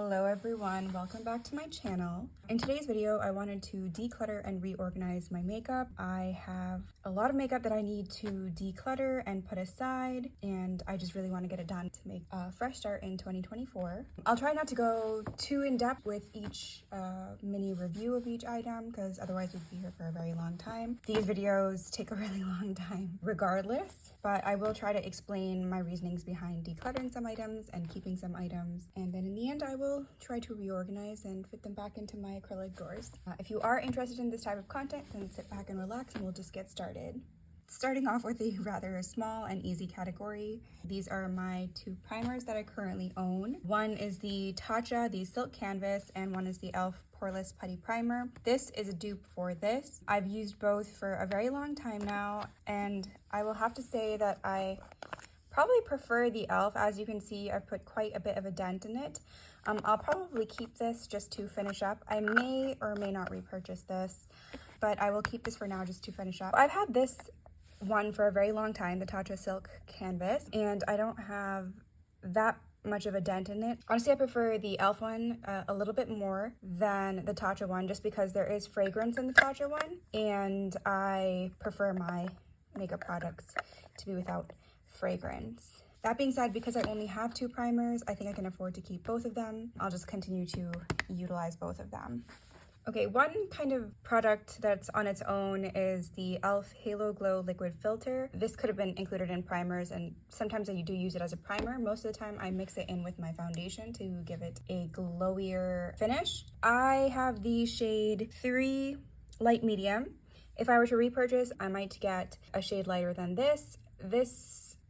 Hello everyone, welcome back to my channel. In today's video, I wanted to declutter and reorganize my makeup. I have a lot of makeup that I need to declutter and put aside, and I just really want to get it done to make a fresh start in 2024. I'll try not to go too in-depth with each mini review of each item, because otherwise we'd be here for a very long time. These videos take a really long time regardless, but I will try to explain my reasonings behind decluttering some items and keeping some items, and then in the end I will try to reorganize and fit them back into my acrylic drawers. If you are interested in this type of content, then sit back and relax and we'll just get started. Starting off with a rather small and easy category. These are my two primers that I currently own. One is the Tatcha, the Silk Canvas, and one is the e.l.f. Poreless Putty Primer. This is a dupe for this. I've used both for a very long time now, and I will have to say that I probably prefer the e.l.f. As you can see, I've put quite a bit of a dent in it. I'll probably keep this just to finish up. I may or may not repurchase this, but I will keep this for now just to finish up. I've had this one for a very long time, the Tatcha Silk Canvas, and I don't have that much of a dent in it. Honestly, I prefer the e.l.f. one a little bit more than the Tatcha one, just because there is fragrance in the Tatcha one, and I prefer my makeup products to be without fragrance. That being said, because I only have two primers, I think I can afford to keep both of them. I'll just continue to utilize both of them. Okay, one kind of product that's on its own is the e.l.f. Halo Glow Liquid Filter. This could have been included in primers, and sometimes I do use it as a primer. Most of the time I mix it in with my foundation to give it a glowier finish. I have the shade 3 Light Medium. If I were to repurchase, I might get a shade lighter than this.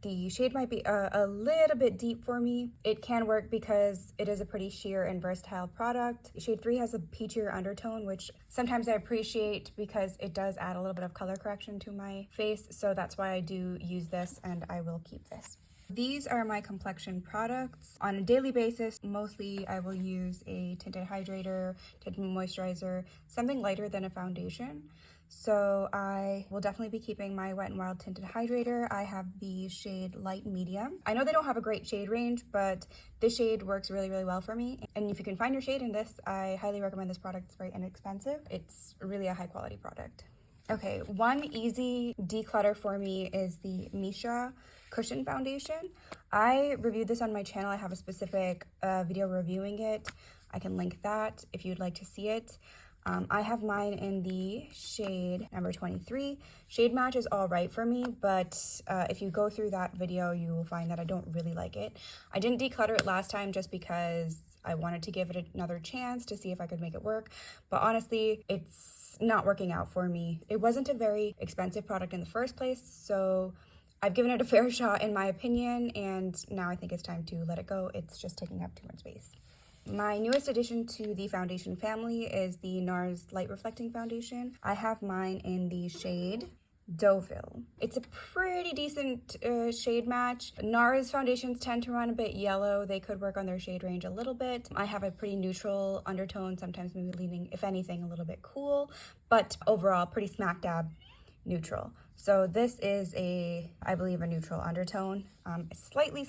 The shade might be a little bit deep for me. It can work because it is a pretty sheer and versatile product. Shade 3 has a peachier undertone, which sometimes I appreciate because it does add a little bit of color correction to my face. So that's why I do use this, and I will keep this. These are my complexion products. On a daily basis, mostly I will use a tinted hydrator, tinted moisturizer, something lighter than a foundation. So I will definitely be keeping my Wet n Wild tinted hydrator. I have the shade Light Medium. I know they don't have a great shade range, but this shade works really, really well for me. And if you can find your shade in this, I highly recommend this product. It's very inexpensive. It's really a high quality product. Okay, one easy declutter for me is the Misha Cushion Foundation. I reviewed this on my channel. I have a specific video reviewing it. I can link that if you'd like to see it. I have mine in the shade number 23. Shade match is all right for me, but if you go through that video, you will find that I don't really like it. I didn't declutter it last time just because I wanted to give it another chance to see if I could make it work. But honestly, it's not working out for me. It wasn't a very expensive product in the first place, so I've given it a fair shot in my opinion, and now I think it's time to let it go. It's just taking up too much space. My newest addition to the foundation family is the NARS Light Reflecting Foundation. I have mine in the shade Deauville. It's a pretty decent shade match. NARS foundations tend to run a bit yellow. They could work on their shade range a little bit. I have a pretty neutral undertone, sometimes maybe leaning, if anything, a little bit cool, but overall pretty smack dab neutral. So this is I believe a neutral undertone. Slightly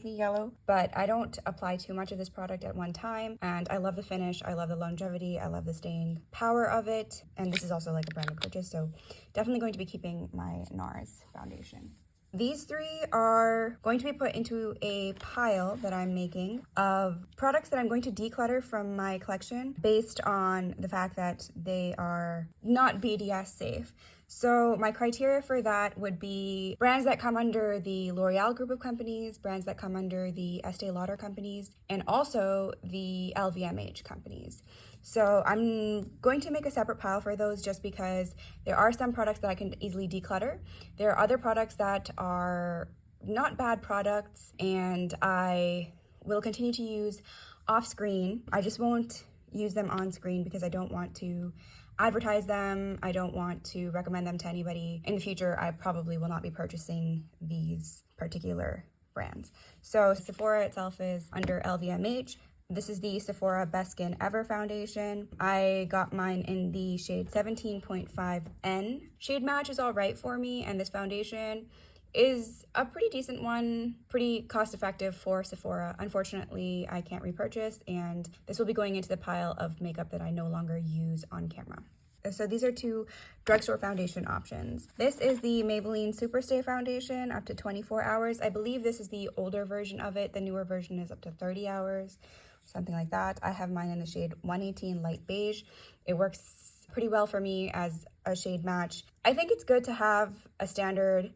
yellow, but I don't apply too much of this product at one time. And I love the finish, I love the longevity, I love the staying power of it. And this is also like a brand new purchase, so definitely going to be keeping my NARS foundation. These three are going to be put into a pile that I'm making of products that I'm going to declutter from my collection based on the fact that they are not BDS safe. So my criteria for that would be brands that come under the L'Oreal group of companies, brands that come under the Estee Lauder companies, and also the LVMH companies. So I'm going to make a separate pile for those just because there are some products that I can easily declutter. There are other products that are not bad products and I will continue to use off screen. I just won't use them on screen because I don't want to advertise them. I don't want to recommend them to anybody. In the future, I probably will not be purchasing these particular brands. So Sephora itself is under LVMH. This is the Sephora Best Skin Ever foundation. I got mine in the shade 17.5N. Shade match is all right for me, and this foundation is a pretty decent one, pretty cost effective for Sephora. Unfortunately, I can't repurchase, and this will be going into the pile of makeup that I no longer use on camera. So these are two drugstore foundation options. This is the Maybelline Superstay Foundation, up to 24 hours. I believe this is the older version of it. The newer version is up to 30 hours, something like that. I have mine in the shade 118 Light Beige. It works pretty well for me as a shade match. I think it's good to have a standard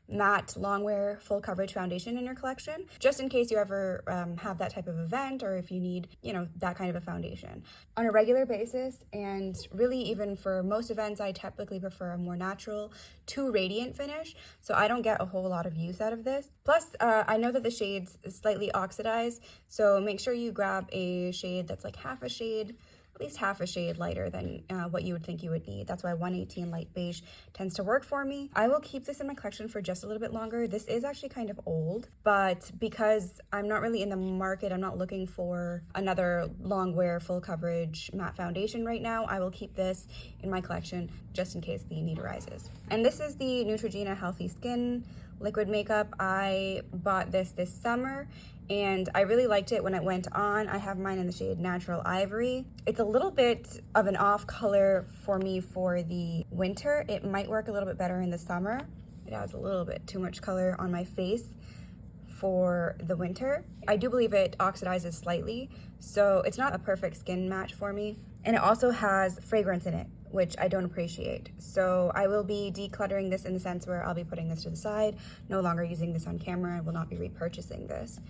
matte longwear full coverage foundation in your collection, just in case you ever have that type of event, or if you need, that kind of a foundation on a regular basis. And really, even for most events, I typically prefer a more natural to radiant finish, so I don't get a whole lot of use out of this. Plus, I know that the shade's slightly oxidized, so make sure you grab a shade that's like at least half a shade lighter than what you would think you would need. That's why 118 Light Beige tends to work for me. I will keep this in my collection for just a little bit longer. This is actually kind of old, but because I'm not really in the market, I'm not looking for another long wear full coverage matte foundation right now, I will keep this in my collection just in case the need arises. And this is the Neutrogena Healthy Skin liquid makeup. I bought this summer, and I really liked it when it went on. I have mine in the shade Natural Ivory. It's a little bit of an off color for me for the winter. It might work a little bit better in the summer. It adds a little bit too much color on my face for the winter. I do believe it oxidizes slightly, so it's not a perfect skin match for me. And it also has fragrance in it, which I don't appreciate. So I will be decluttering this in the sense where I'll be putting this to the side, no longer using this on camera. I will not be repurchasing this.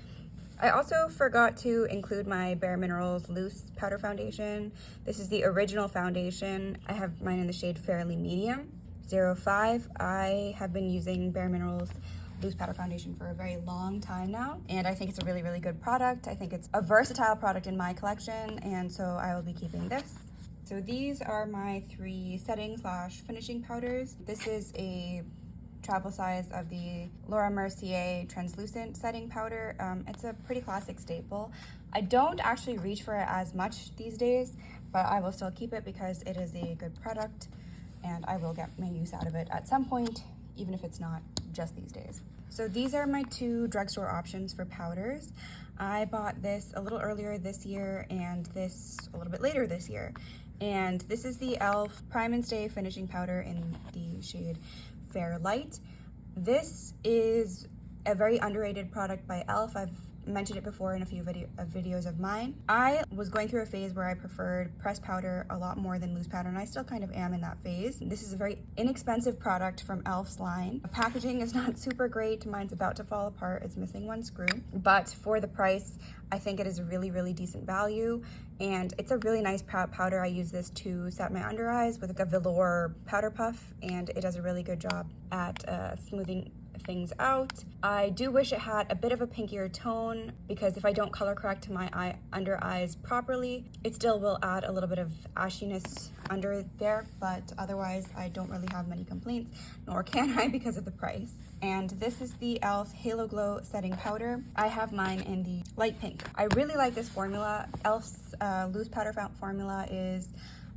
I also forgot to include my Bare Minerals Loose Powder Foundation. This is the original foundation. I have mine in the shade Fairly Medium, 05. I have been using Bare Minerals Loose Powder Foundation for a very long time now, and I think it's a really, really good product. I think it's a versatile product in my collection, and so I will be keeping this. So these are my 3 setting/finishing powders. This is a travel size of the Laura Mercier translucent setting powder. It's a pretty classic staple. I don't actually reach for it as much these days, but I will still keep it because it is a good product and I will get my use out of it at some point, even if it's not just these days. So these are my 2 drugstore options for powders. I bought this a little earlier this year and this a little bit later this year. And this is the e.l.f. Prime and Stay Finishing Powder in the shade Fair Light. This is a very underrated product by e.l.f. I've mentioned it before in a few videos of mine. I was going through a phase where I preferred pressed powder a lot more than loose powder, and I still kind of am in that phase. This is a very inexpensive product from e.l.f.'s line. The packaging is not super great. Mine's about to fall apart. It's missing 1 screw, but for the price, I think it is a really, really decent value, and it's a really nice powder. I use this to set my under eyes with like a velour powder puff, and it does a really good job at smoothing things out. I do wish it had a bit of a pinkier tone, because if I don't color correct my under eyes properly, it still will add a little bit of ashiness under there, but otherwise I don't really have many complaints, nor can I because of the price. And this is the e.l.f. Halo Glow Setting Powder. I have mine in the light pink. I really like this formula. e.l.f.'s loose powder formula is,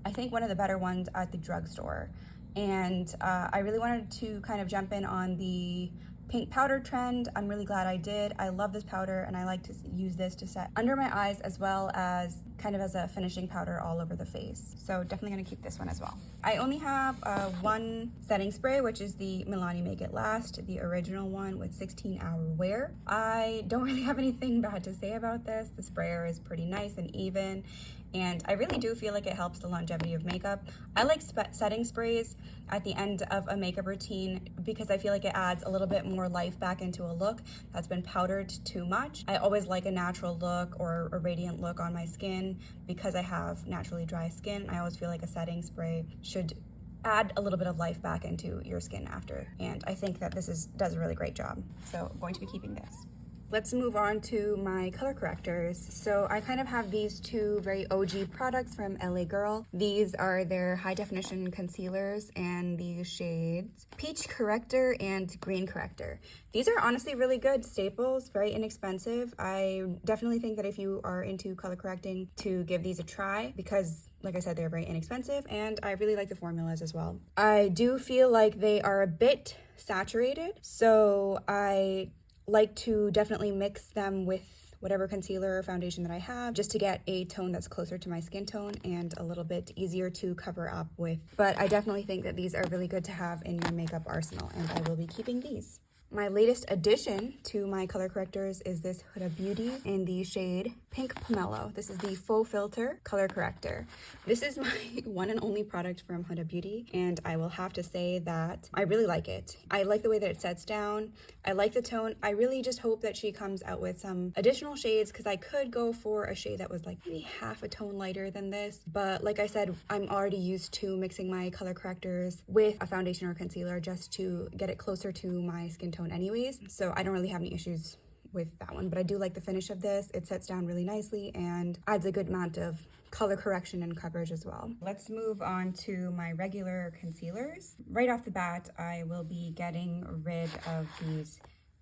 I think, one of the better ones at the drugstore. And I really wanted to kind of jump in on the pink powder trend. I'm really glad I did. I love this powder, and I like to use this to set under my eyes as well as kind of as a finishing powder all over the face. So definitely gonna keep this one as well. I only have 1 setting spray, which is the Milani Make It Last, the original one with 16-hour wear. I don't really have anything bad to say about this. The sprayer is pretty nice and even, and I really do feel like it helps the longevity of makeup. I like setting sprays at the end of a makeup routine because I feel like it adds a little bit more life back into a look that's been powdered too much. I always like a natural look or a radiant look on my skin because I have naturally dry skin. I always feel like a setting spray should add a little bit of life back into your skin after, and I think that this does a really great job. So I'm going to be keeping this. Let's move on to my color correctors. So I kind of have these 2 very OG products from LA Girl. These are their high definition concealers and the shades Peach Corrector and Green Corrector. These are honestly really good staples, very inexpensive. I definitely think that if you are into color correcting, to give these a try, because Like I said, they're very inexpensive and I really like the formulas as well. I do feel like they are a bit saturated, so I like to definitely mix them with whatever concealer or foundation that I have, just to get a tone that's closer to my skin tone and a little bit easier to cover up with. But I definitely think that these are really good to have in your makeup arsenal, and I will be keeping these. My latest addition to my color correctors is this Huda Beauty in the shade Pink Pomelo. This is the Faux Filter Color Corrector. This is my one and only product from Huda Beauty, and I will have to say that I really like it. I like the way that it sets down. I like the tone. I really just hope that she comes out with some additional shades, because I could go for a shade that was like maybe half a tone lighter than this. But like I said, I'm already used to mixing my color correctors with a foundation or concealer just to get it closer to my skin tone anyways, so I don't really have any issues with that one. But I do like the finish of this. It sets down really nicely and adds a good amount of color correction and coverage as well. Let's move on to my regular concealers. Right off the bat, I will be getting rid of these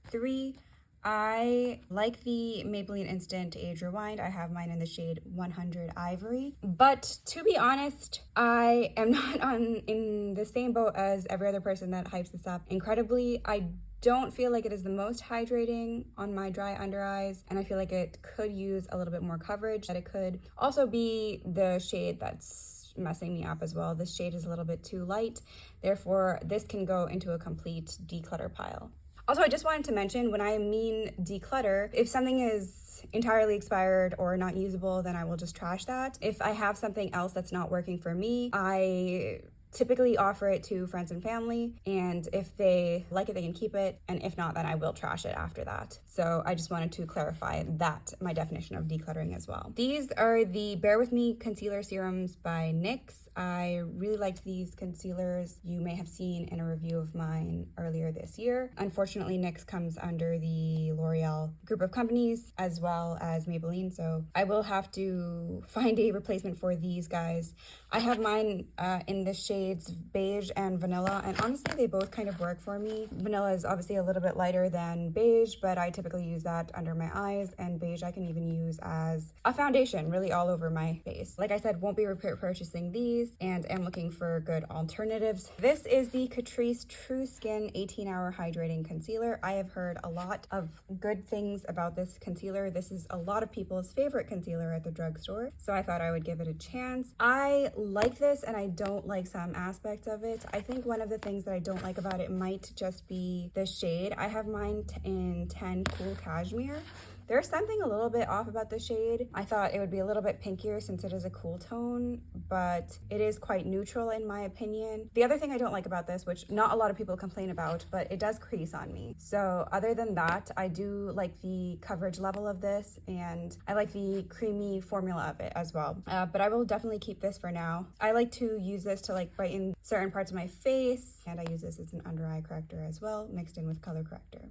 three. I like the Maybelline Instant Age Rewind. I have mine in the shade 100 Ivory. But to be honest, I am not in the same boat as every other person that hypes this up incredibly. I don't feel like it is the most hydrating on my dry under eyes, and I feel like it could use a little bit more coverage. That it could also be the shade that's messing me up as well. This shade is a little bit too light, therefore this can go into a complete declutter pile. Also, I just wanted to mention, when I mean declutter, if something is entirely expired or not usable, then I will just trash that. If I have something else that's not working for me, I typically offer it to friends and family, and if they like it, they can keep it, and if not, then I will trash it after that. So I just wanted to clarify that, my definition of decluttering as well. These are the Bare With Me Concealer Serums by NYX. I really liked these concealers. You may have seen in a review of mine earlier this year. Unfortunately, NYX comes under the L'Oreal group of companies as well as Maybelline, so I will have to find a replacement for these guys. I have mine in the shades Beige and Vanilla, and honestly, they both kind of work for me. Vanilla is obviously a little bit lighter than Beige, but I typically use that under my eyes, and Beige I can even use as a foundation, really all over my face. Like I said, won't be purchasing these, and am looking for good alternatives. This is the Catrice True Skin 18-Hour Hydrating Concealer. I have heard a lot of good things about this concealer. This is a lot of people's favorite concealer at the drugstore, so I thought I would give it a chance. I like this, and I don't like some aspects of it. I think one of the things that I don't like about it might just be the shade. I have mine in 10 Cool Cashmere. There's something a little bit off about the shade. I thought it would be a little bit pinkier since it is a cool tone, but it is quite neutral in my opinion. The other thing I don't like about this, which not a lot of people complain about, but it does crease on me. So other than that, I do like the coverage level of this, and I like the creamy formula of it as well. But I will definitely keep this for now. I like to use this to like brighten certain parts of my face, and I use this as an under eye corrector as well, mixed in with color corrector.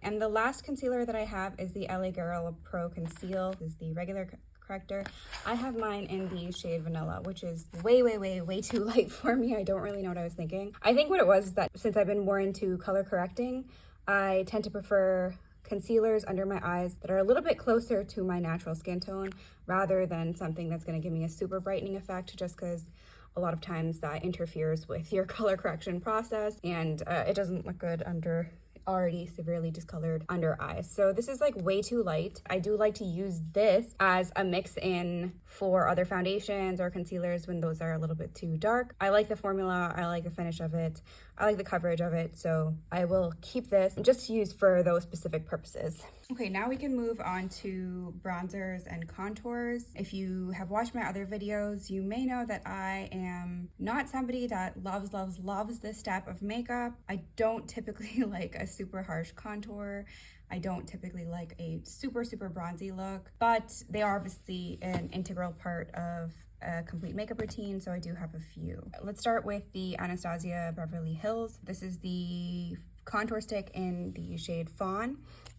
And the last concealer that I have is the LA Girl Pro Conceal. This is the regular corrector. I have mine in the shade Vanilla, which is way too light for me. I don't really know what I was thinking. I think what it was is that since I've been more into color correcting, I tend to prefer concealers under my eyes that are a little bit closer to my natural skin tone rather than something that's going to give me a super brightening effect, just because a lot of times that interferes with your color correction process, and it doesn't look good under already severely discolored under eyes. So this is like way too light. I do like to use this as a mix in for other foundations or concealers when those are a little bit too dark. I like the formula, I like the finish of it, I like the coverage of it, so I will keep this just to use for those specific purposes. Okay, now we can move on to bronzers and contours. If you have watched my other videos, you may know that I am not somebody that loves this step of makeup. I don't typically like a super harsh contour. I don't typically like a super bronzy look, but they are obviously an integral part of a complete makeup routine, so I do have a few. Let's start with the Anastasia Beverly Hills. This is the contour stick in the shade Fawn,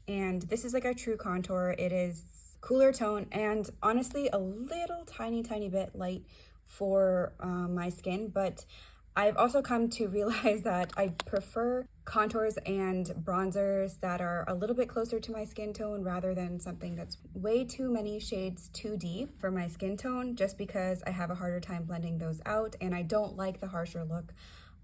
and this is like a true contour. It is cooler tone and honestly a little tiny bit light for my skin, but I've also come to realize that I prefer contours and bronzers that are a little bit closer to my skin tone rather than something that's way too many shades too deep for my skin tone, just because I have a harder time blending those out, and I don't like the harsher look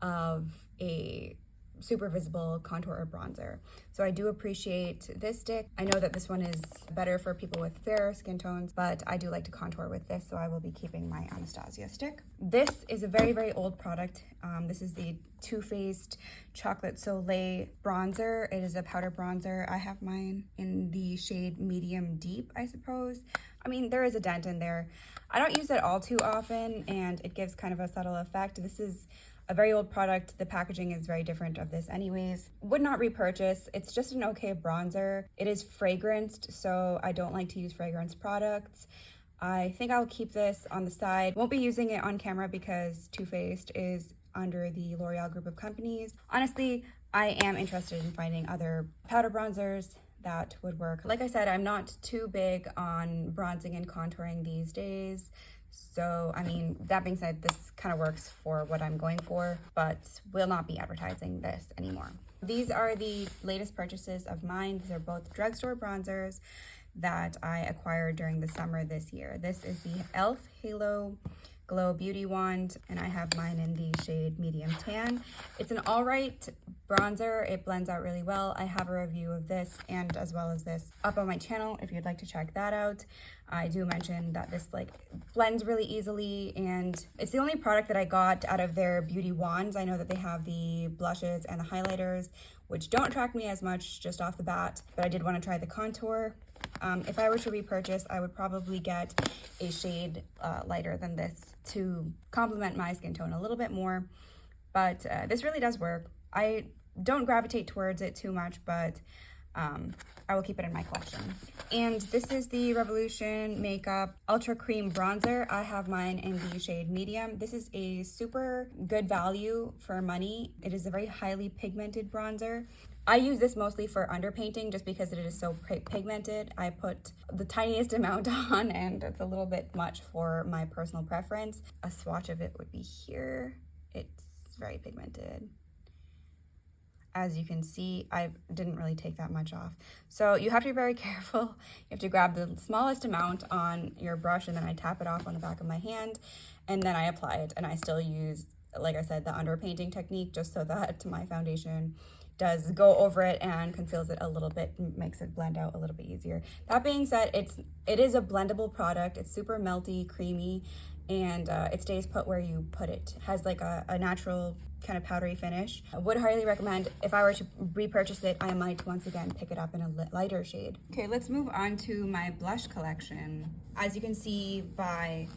of a super visible contour or bronzer. So I do appreciate this stick. I know that this one is better for people with fairer skin tones, but I do like to contour with this, so I will be keeping my Anastasia stick. This is a very, very old product. This is the Too Faced Chocolate Soleil bronzer. It is a powder bronzer. I have mine in the shade medium deep, I suppose. I mean, there is a dent in there. I don't use it all too often, and it gives kind of a subtle effect. This is a very old product. The packaging is very different of this anyways. Would not repurchase. It's just an okay bronzer. It is fragranced, so I don't like to use fragrance products. I think I'll keep this on the side. Won't be using it on camera because Too Faced is under the L'Oreal group of companies. Honestly, I am interested in finding other powder bronzers that would work. Like I said, I'm not too big on bronzing and contouring these days. So, I mean, that being said, this kind of works for what I'm going for, but will not be advertising this anymore. These are the latest purchases of mine. These are both drugstore bronzers that I acquired during the summer this year. This is the e.l.f. Halo Glow Beauty Wand, and I have mine in the shade medium tan. It's an all right bronzer. It blends out really well. I have a review of this and as well as this up on my channel if you'd like to check that out. I do mention that this like blends really easily, and it's the only product that I got out of their beauty wands. I know that they have the blushes and the highlighters, which don't attract me as much just off the bat, but I did want to try the contour. If I were to repurchase, I would probably get a shade lighter than this to complement my skin tone a little bit more, but this really does work. I don't gravitate towards it too much, but I will keep it in my collection. And this is the Revolution Makeup Ultra Cream Bronzer. I have mine in the shade medium. This is a super good value for money. It is a very highly pigmented bronzer. I use this mostly for underpainting just because it is so pigmented. I put the tiniest amount on, and it's a little bit much for my personal preference. A swatch of it would be here. It's very pigmented. As you can see, I didn't really take that much off. So you have to be very careful. You have to grab the smallest amount on your brush, and then I tap it off on the back of my hand, and then I apply it. And I still use, like I said, the underpainting technique just so that my foundation does go over it and conceals it a little bit, makes it blend out a little bit easier. That being said, it is a blendable product. It's super melty, creamy, and it stays put where you put it. It has like a natural kind of powdery finish. I would highly recommend. If I were to repurchase it, I might once again pick it up in a lighter shade. Okay, let's move on to my blush collection. As you can see by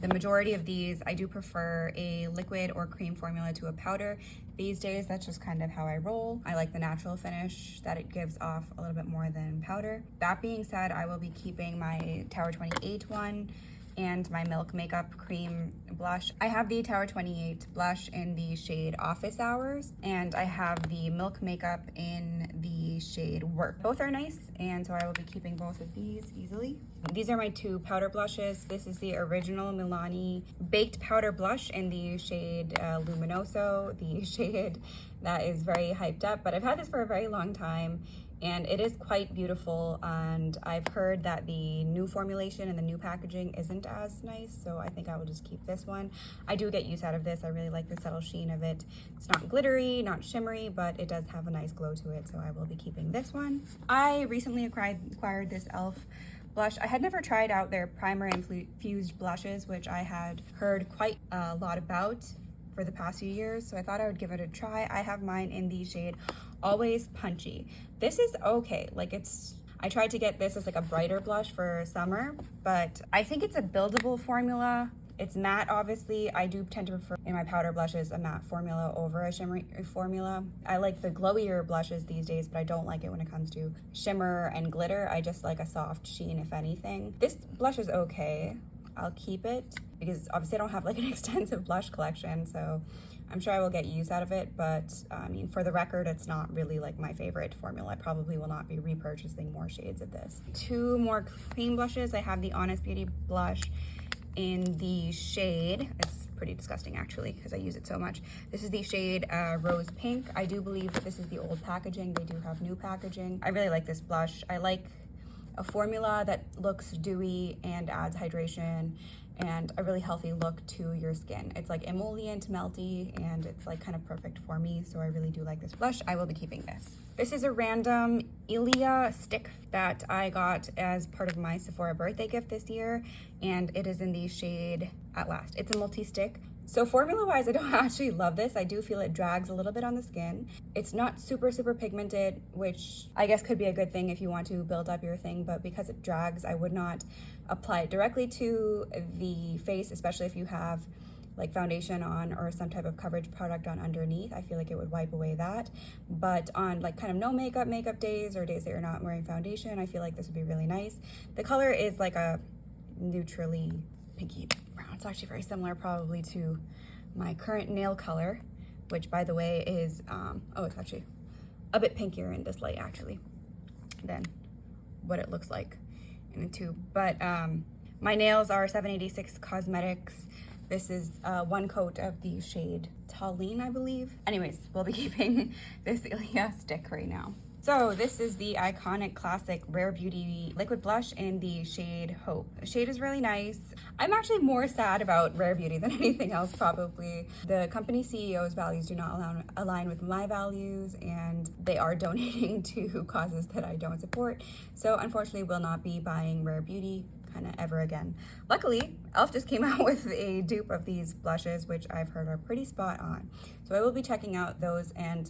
the majority of these, I do prefer a liquid or cream formula to a powder. These days, that's just kind of how I roll. I like the natural finish that it gives off a little bit more than powder. That being said, I will be keeping my Tower 28 one and my Milk Makeup Cream blush. I have the Tower 28 blush in the shade Office Hours, and I have the Milk Makeup in the shade Work. Both are nice, and so I will be keeping both of these easily. These are my two powder blushes. This is the original Milani Baked Powder Blush in the shade Luminoso, the shade that is very hyped up, but I've had this for a very long time, and it is quite beautiful, and I've heard that the new formulation and the new packaging isn't as nice, so I think I will just keep this one. I do get use out of this. I really like the subtle sheen of it. It's not glittery, not shimmery, but it does have a nice glow to it, so I will be keeping this one. I recently acquired this e.l.f. blush. I had never tried out their primer infused blushes, which I had heard quite a lot about for the past few years, so I thought I would give it a try. I have mine in the shade Always Punchy. This is okay. Like, I tried to get this as like a brighter blush for summer, but I think it's a buildable formula. It's matte, obviously. I do tend to prefer in my powder blushes a matte formula over a shimmery formula. I like the glowier blushes these days, but I don't like it when it comes to shimmer and glitter. I just like a soft sheen, if anything. This blush is okay. I'll keep it because obviously I don't have like an extensive blush collection, so I'm sure I will get use out of it, but I mean, for the record, it's not really like my favorite formula. I probably will not be repurchasing more shades of this. Two more cream blushes. I have the Honest Beauty blush in the shade, it's pretty disgusting actually because I use it so much. This is the shade Rose Pink. I do believe that this is the old packaging. They do have new packaging. I really like this blush. I like a formula that looks dewy and adds hydration and a really healthy look to your skin. It's like emollient, melty, and it's like kind of perfect for me, so I really do like this blush. I will be keeping this. This is a random Ilia stick that I got as part of my Sephora birthday gift this year, and it is in the shade At Last. It's a multi-stick. So formula-wise, I don't actually love this. I do feel it drags a little bit on the skin. It's not super pigmented, which I guess could be a good thing if you want to build up your thing, but because it drags, I would not apply it directly to the face, especially if you have like foundation on or some type of coverage product on underneath. I feel like it would wipe away that. But on like kind of no makeup days or days that you're not wearing foundation, I feel like this would be really nice. The color is like a neutrally pinky brown. It's actually very similar probably to my current nail color, which by the way is, oh, it's actually a bit pinkier in this light actually than what it looks like in the tube. But my nails are 786 Cosmetics. This is one coat of the shade Tallene, I believe. Anyways, we'll be keeping this Ilia stick right now. So this is the iconic classic Rare Beauty liquid blush in the shade Hope. The shade is really nice. I'm actually more sad about Rare Beauty than anything else probably. The company CEO's values do not align with my values, and they are donating to causes that I don't support. So unfortunately will not be buying Rare Beauty kind of ever again. Luckily, e.l.f. just came out with a dupe of these blushes, which I've heard are pretty spot on. So I will be checking out those, and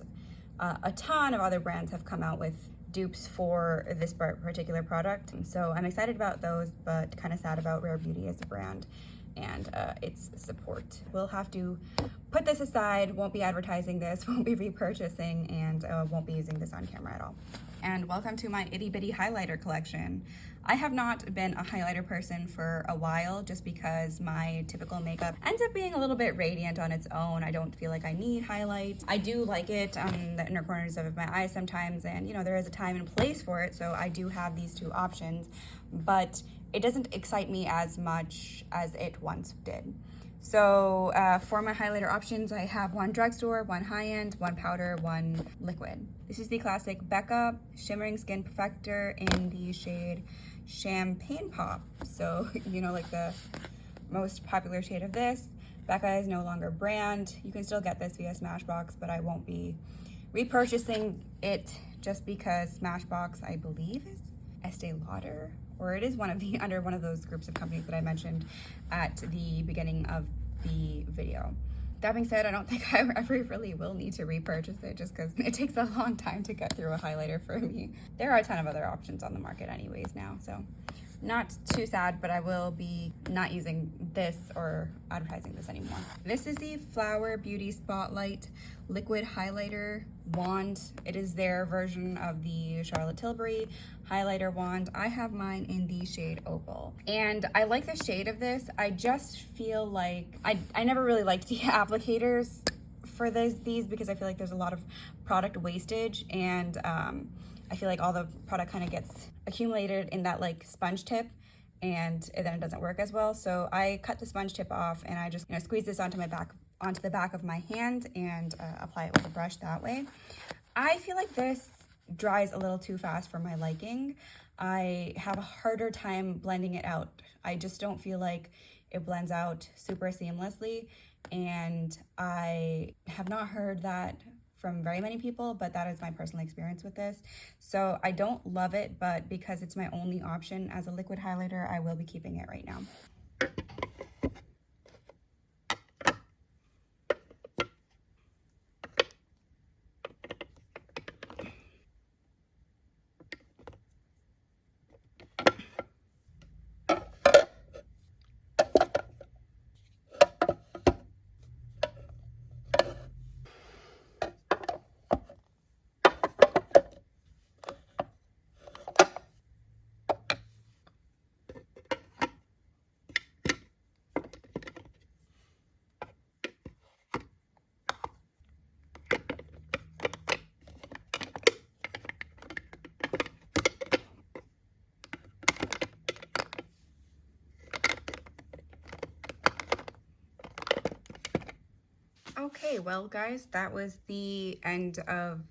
a ton of other brands have come out with dupes for this particular product. So I'm excited about those, but kind of sad about Rare Beauty as a brand and its support. We'll have to put this aside, won't be advertising this, won't be repurchasing, and won't be using this on camera at all. And welcome to my itty bitty highlighter collection. I have not been a highlighter person for a while just because my typical makeup ends up being a little bit radiant on its own. I don't feel like I need highlight. I do like it on the inner corners of my eyes sometimes, and you know, there is a time and place for it, so I do have these two options, but it doesn't excite me as much as it once did. So for my highlighter options, I have one drugstore, one high-end, one powder, one liquid. This is the classic Becca Shimmering Skin Perfector in the shade Champagne Pop. So, you know, like the most popular shade of this. Becca is no longer brand. You can still get this via Smashbox, but I won't be repurchasing it just because Smashbox, I believe, is Estee Lauder, or it is one of the under one of those groups of companies that I mentioned at the beginning of the video. That being said, I don't think I ever really will need to repurchase it just because it takes a long time to get through a highlighter for me. There are a ton of other options on the market anyways now, so not too sad, but I will be not using this or advertising this anymore. This is the Flower Beauty Spotlight Liquid Highlighter Wand. It is their version of the Charlotte Tilbury highlighter wand. I have mine in the shade Opal, and I like the shade of this. I just feel like I never really liked the applicators for these because I feel like there's a lot of product wastage, and I feel like all the product kind of gets accumulated in that like sponge tip, and then it doesn't work as well. So I cut the sponge tip off, and I just squeeze this onto the back of my hand and apply it with a brush that way. I feel like this dries a little too fast for my liking. I have a harder time blending it out. I just don't feel like it blends out super seamlessly, and I have not heard that from very many people, but that is my personal experience with this. So I don't love it, but because it's my only option as a liquid highlighter, I will be keeping it right now. Okay, well guys, that was the end of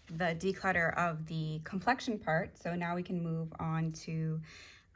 the declutter of the complexion part. So now we can move on to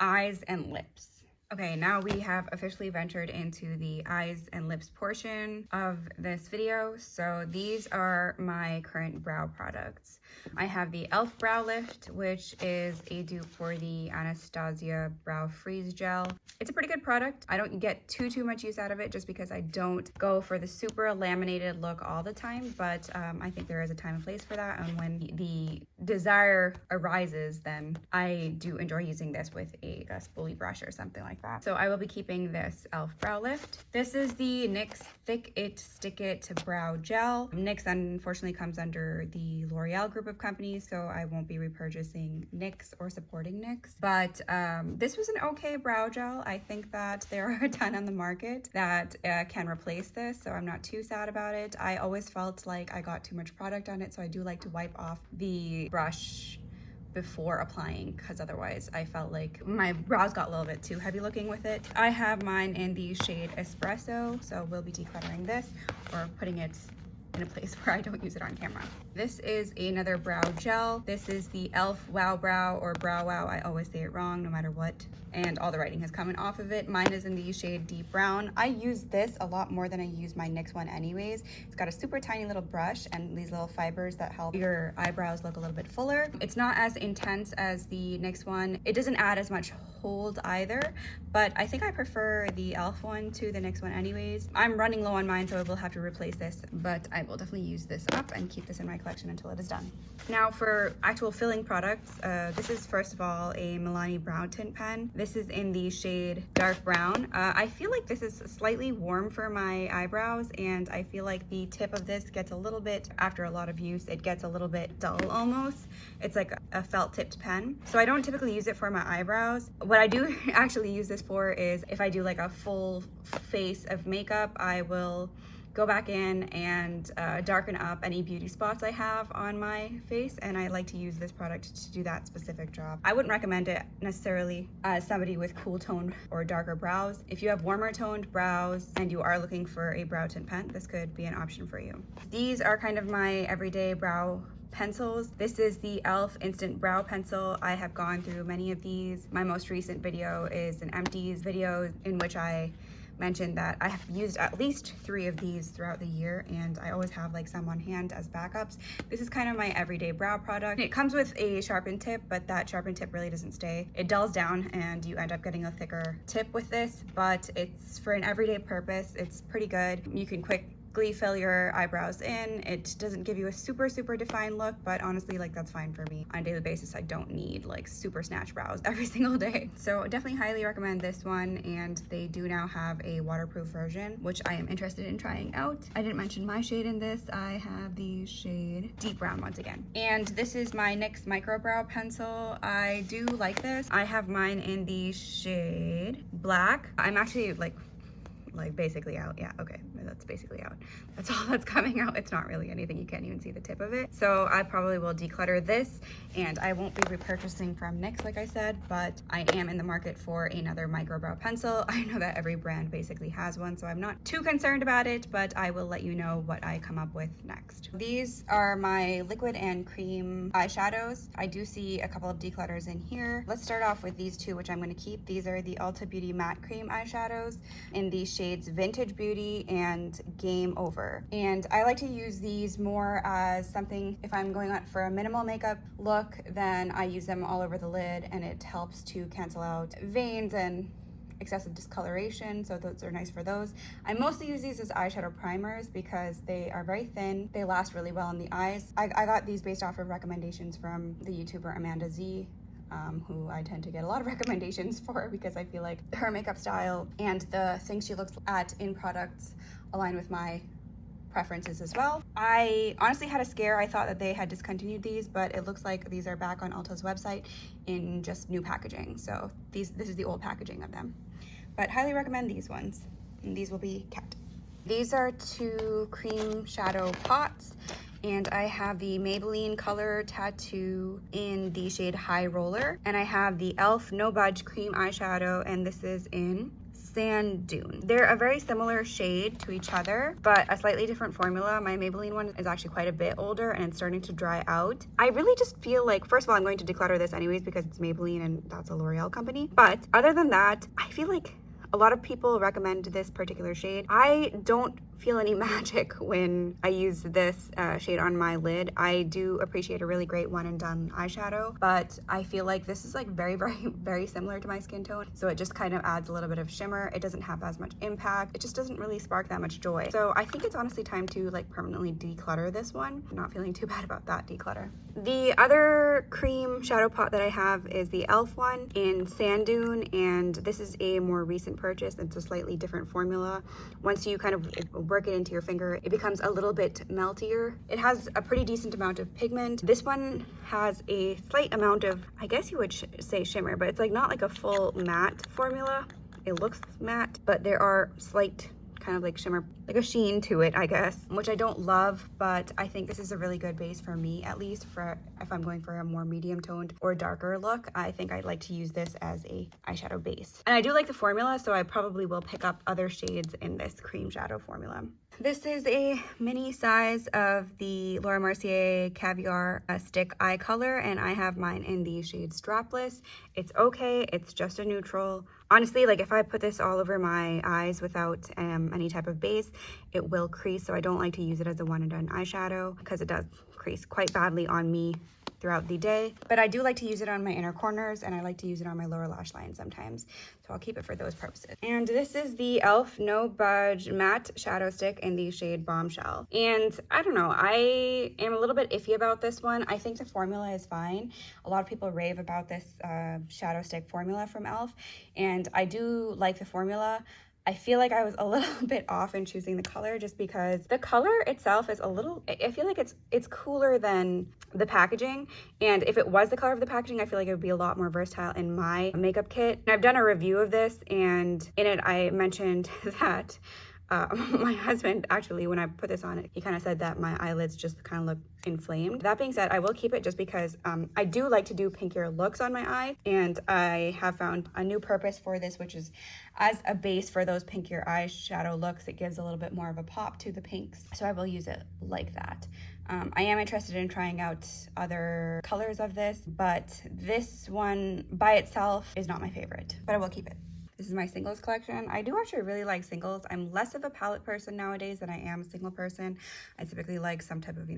eyes and lips. Okay, now we have officially ventured into the eyes and lips portion of this video. So these are my current brow products. I have the e.l.f. Brow Lift, which is a dupe for the Anastasia Brow Freeze Gel. It's a pretty good product. I don't get too much use out of it just because I don't go for the super laminated look all the time, but I think there is a time and place for that, and when the desire arises, then I do enjoy using this with a spoolie brush or something like that. So I will be keeping this e.l.f. Brow Lift. This is the NYX Thick It Stick It Brow Gel. NYX unfortunately comes under the L'Oreal group of companies, so I won't be repurchasing NYX or supporting NYX. But this was an okay brow gel. I think that there are a ton on the market that can replace this, so I'm not too sad about it. I always felt like I got too much product on it, so I do like to wipe off the brush before applying, because otherwise I felt like my brows got a little bit too heavy looking with it. I have mine in the shade Espresso, so we'll be decluttering this or putting it in a place where I don't use it on camera. This is another brow gel. This is the e.l.f. Wow Brow or Brow Wow. I always say it wrong no matter what. And all the writing is coming off of it. Mine is in the shade Deep Brown. I use this a lot more than I use my NYX one anyways. It's got a super tiny little brush and these little fibers that help your eyebrows look a little bit fuller. It's not as intense as the NYX one. It doesn't add as much hold either, but I think I prefer the e.l.f. one to the NYX one anyways. I'm running low on mine, so I will have to replace this, but I will definitely use this up and keep this in my collection until it is done. Now for actual filling products, this is first of all a Milani brow tint pen. This is in the shade Dark Brown. I feel like this is slightly warm for my eyebrows, and I feel like the tip of this gets a little bit, after a lot of use, it gets a little bit dull almost. It's like a felt tipped pen. So I don't typically use it for my eyebrows. What I do actually use this for is if I do like a full face of makeup, I will go back in and darken up any beauty spots I have on my face, and I like to use this product to do that specific job. I wouldn't recommend it necessarily as somebody with cool toned or darker brows. If you have warmer toned brows and you are looking for a brow tint pen, this could be an option for you. These are kind of my everyday brow pencils. This is the e.l.f. Instant Brow Pencil. I have gone through many of these. My most recent video is an empties video in which I mentioned that I have used at least 3 of these throughout the year, and I always have like some on hand as backups. This is kind of my everyday brow product. It comes with a sharpened tip, but that sharpened tip really doesn't stay. It dulls down and you end up getting a thicker tip with this, but it's for an everyday purpose. It's pretty good. You can quickly fill your eyebrows in. It doesn't give you a super defined look, but honestly, like, that's fine for me. On a daily basis, I don't need like super snatch brows every single day. So definitely highly recommend this one, and they do now have a waterproof version, which I am interested in trying out. I didn't mention my shade in this. I have the shade Deep Brown once again. And this is my NYX Micro Brow Pencil. I do like this. I have mine in the shade Black. I'm actually like basically out. Yeah, okay, that's basically out. That's all that's coming out. It's not really anything. You can't even see the tip of it. So I probably will declutter this, and I won't be repurchasing from NYX like I said, but I am in the market for another micro brow pencil. I know that every brand basically has one, so I'm not too concerned about it, but I will let you know what I come up with next. These are my liquid and cream eyeshadows. I do see a couple of declutters in here. Let's start off with these 2, which I'm going to keep. These are the Ulta Beauty Matte Cream eyeshadows in the shades Vintage Beauty and Game Over. And I like to use these more as something, if I'm going out for a minimal makeup look, then I use them all over the lid, and it helps to cancel out veins and excessive discoloration, so those are nice for those. I mostly use these as eyeshadow primers because they are very thin. They last really well on the eyes. I got these based off of recommendations from the YouTuber Amanda Z, who I tend to get a lot of recommendations for because I feel like her makeup style and the things she looks at in products align with my preferences as well. I honestly had a scare. I thought that they had discontinued these, but it looks like these are back on Ulta's website in just new packaging. So this is the old packaging of them. But highly recommend these ones, and these will be kept. These are 2 cream shadow pots, and I have the Maybelline Color Tattoo in the shade High Roller, and I have the e.l.f. No Budge Cream Eyeshadow, and this is in Sand Dune. They're a very similar shade to each other, but a slightly different formula. My Maybelline one is actually quite a bit older and it's starting to dry out. I really just feel like, first of all, I'm going to declutter this anyways because it's Maybelline and that's a L'Oreal company. But other than that, I feel like a lot of people recommend this particular shade. I don't feel any magic when I use this shade on my lid. I do appreciate a really great one and done eyeshadow, but I feel like this is like very similar to my skin tone. So it just kind of adds a little bit of shimmer. It doesn't have as much impact. It just doesn't really spark that much joy. So I think it's honestly time to like permanently declutter this one. I'm not feeling too bad about that declutter. The other cream shadow pot that I have is the e.l.f. one in Sand Dune, and this is a more recent purchase. It's a slightly different formula. Once you kind of work it into your finger, it becomes a little bit meltier. It has a pretty decent amount of pigment. This one has a slight amount of, I guess you would say shimmer, but it's like not like a full matte formula. It looks matte, but there are slight kind of like shimmer, like a sheen to it, I guess, which I don't love, but I think this is a really good base for me, at least for if I'm going for a more medium toned or darker look. I think I'd like to use this as a eyeshadow base. And I do like the formula, so I probably will pick up other shades in this cream shadow formula. This is a mini size of the Laura Mercier Caviar Stick Eye Color, and I have mine in the shade Strapless. It's okay, it's just a neutral. Honestly, like if I put this all over my eyes without any type of base, it will crease, so I don't like to use it as a one and done eyeshadow because it does crease quite badly on me throughout the day. But I do like to use it on my inner corners, and I like to use it on my lower lash line sometimes. So I'll keep it for those purposes. And this is the e.l.f. No Budge Matte Shadow Stick in the shade Bombshell. And I don't know, I am a little bit iffy about this one. I think the formula is fine. A lot of people rave about this shadow stick formula from e.l.f. And I do like the formula. I feel like I was a little bit off in choosing the color just because the color itself is a little, I feel like it's cooler than the packaging. And if it was the color of the packaging, I feel like it would be a lot more versatile in my makeup kit. And I've done a review of this, and in it I mentioned that my husband, actually, when I put this on, he kind of said that my eyelids just kind of look inflamed. That being said, I will keep it just because I do like to do pinkier looks on my eye, and I have found a new purpose for this, which is as a base for those pinkier eyeshadow looks. It gives a little bit more of a pop to the pinks, so I will use it like that. I am interested in trying out other colors of this, but this one by itself is not my favorite, but I will keep it. This is my singles collection. I do actually really like singles. I'm less of a palette person nowadays than I am a single person. I typically like some type of,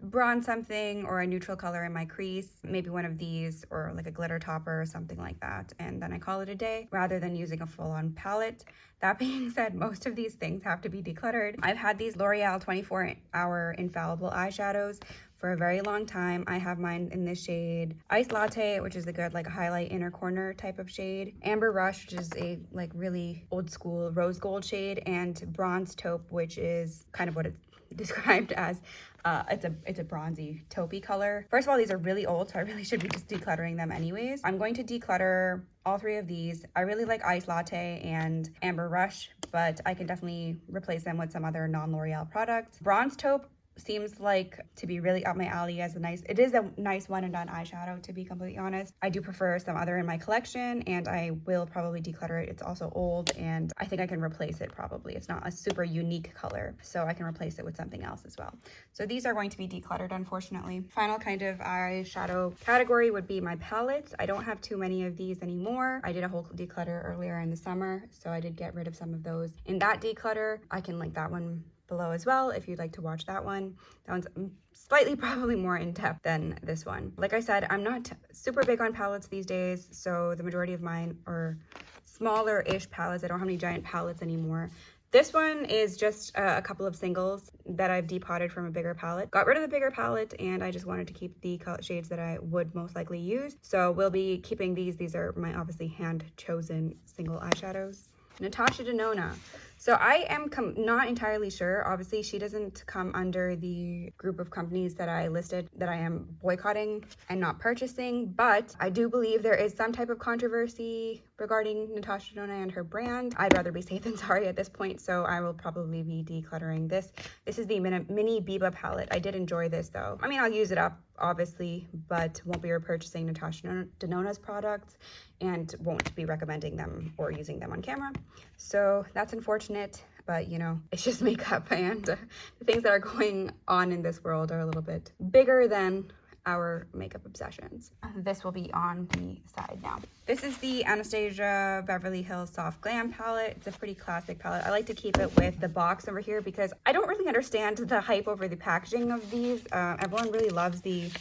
bronze something or a neutral color in my crease, maybe one of these or like a glitter topper or something like that, and then I call it a day rather than using a full-on palette. That being said, most of these things have to be decluttered. I've had these L'Oreal 24-hour infallible eyeshadows for a very long time. I have mine in this shade Ice Latte, which is a good like highlight inner corner type of shade, Amber Rush, which is a like really old school rose gold shade, and Bronze Taupe, which is kind of what it's described as. It's a bronzy taupey color. First of all, these are really old, so I really should be just decluttering them anyways. I'm going to declutter all three of these. I really like Ice Latte and Amber Rush, but I can definitely replace them with some other non-L'Oreal products. Bronze Taupe seems like to be really up my alley as it is a nice one and done eyeshadow, to be completely honest. I do prefer some other in my collection, and I will probably declutter it. It's also old, and I think I can replace it probably. It's not a super unique color, so I can replace it with something else as well. So these are going to be decluttered, unfortunately. Final kind of eyeshadow category would be my palettes. I don't have too many of these anymore. I did a whole declutter earlier in the summer, so I did get rid of some of those. In that declutter, I can link that one below as well if you'd like to watch that one. That one's slightly probably more in depth than this one. Like I said, I'm not super big on palettes these days, so the majority of mine are smaller-ish palettes. I don't have any giant palettes anymore. This one is just a couple of singles that I've depotted from a bigger palette. Got rid of the bigger palette, and I just wanted to keep the shades that I would most likely use. So we'll be keeping these. These are my obviously hand-chosen single eyeshadows. Natasha Denona. So I am not entirely sure. Obviously, she doesn't come under the group of companies that I listed that I am boycotting and not purchasing, but I do believe there is some type of controversy regarding Natasha Denona and her brand. I'd rather be safe than sorry at this point, so I will probably be decluttering this. This is the mini Biba palette. I did enjoy this though. I mean, I'll use it up obviously, but won't be repurchasing Natasha Denona's products and won't be recommending them or using them on camera. So that's unfortunate, but you know, it's just makeup, and the things that are going on in this world are a little bit bigger than our makeup obsessions. This will be on the side now. This is the Anastasia Beverly Hills Soft Glam palette. It's a pretty classic palette. I like to keep it with the box over here because I don't really understand the hype over the packaging of these. Everyone really loves the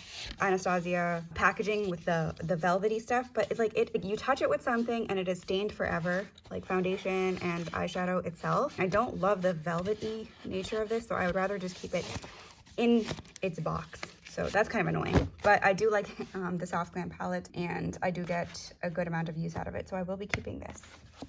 Anastasia packaging with the velvety stuff, but it's like you touch it with something and it is stained forever, like foundation and eyeshadow itself. I don't love the velvety nature of this, so I would rather just keep it in its box. So that's kind of annoying, but I do like the Soft Glam palette, and I do get a good amount of use out of it, so I will be keeping this.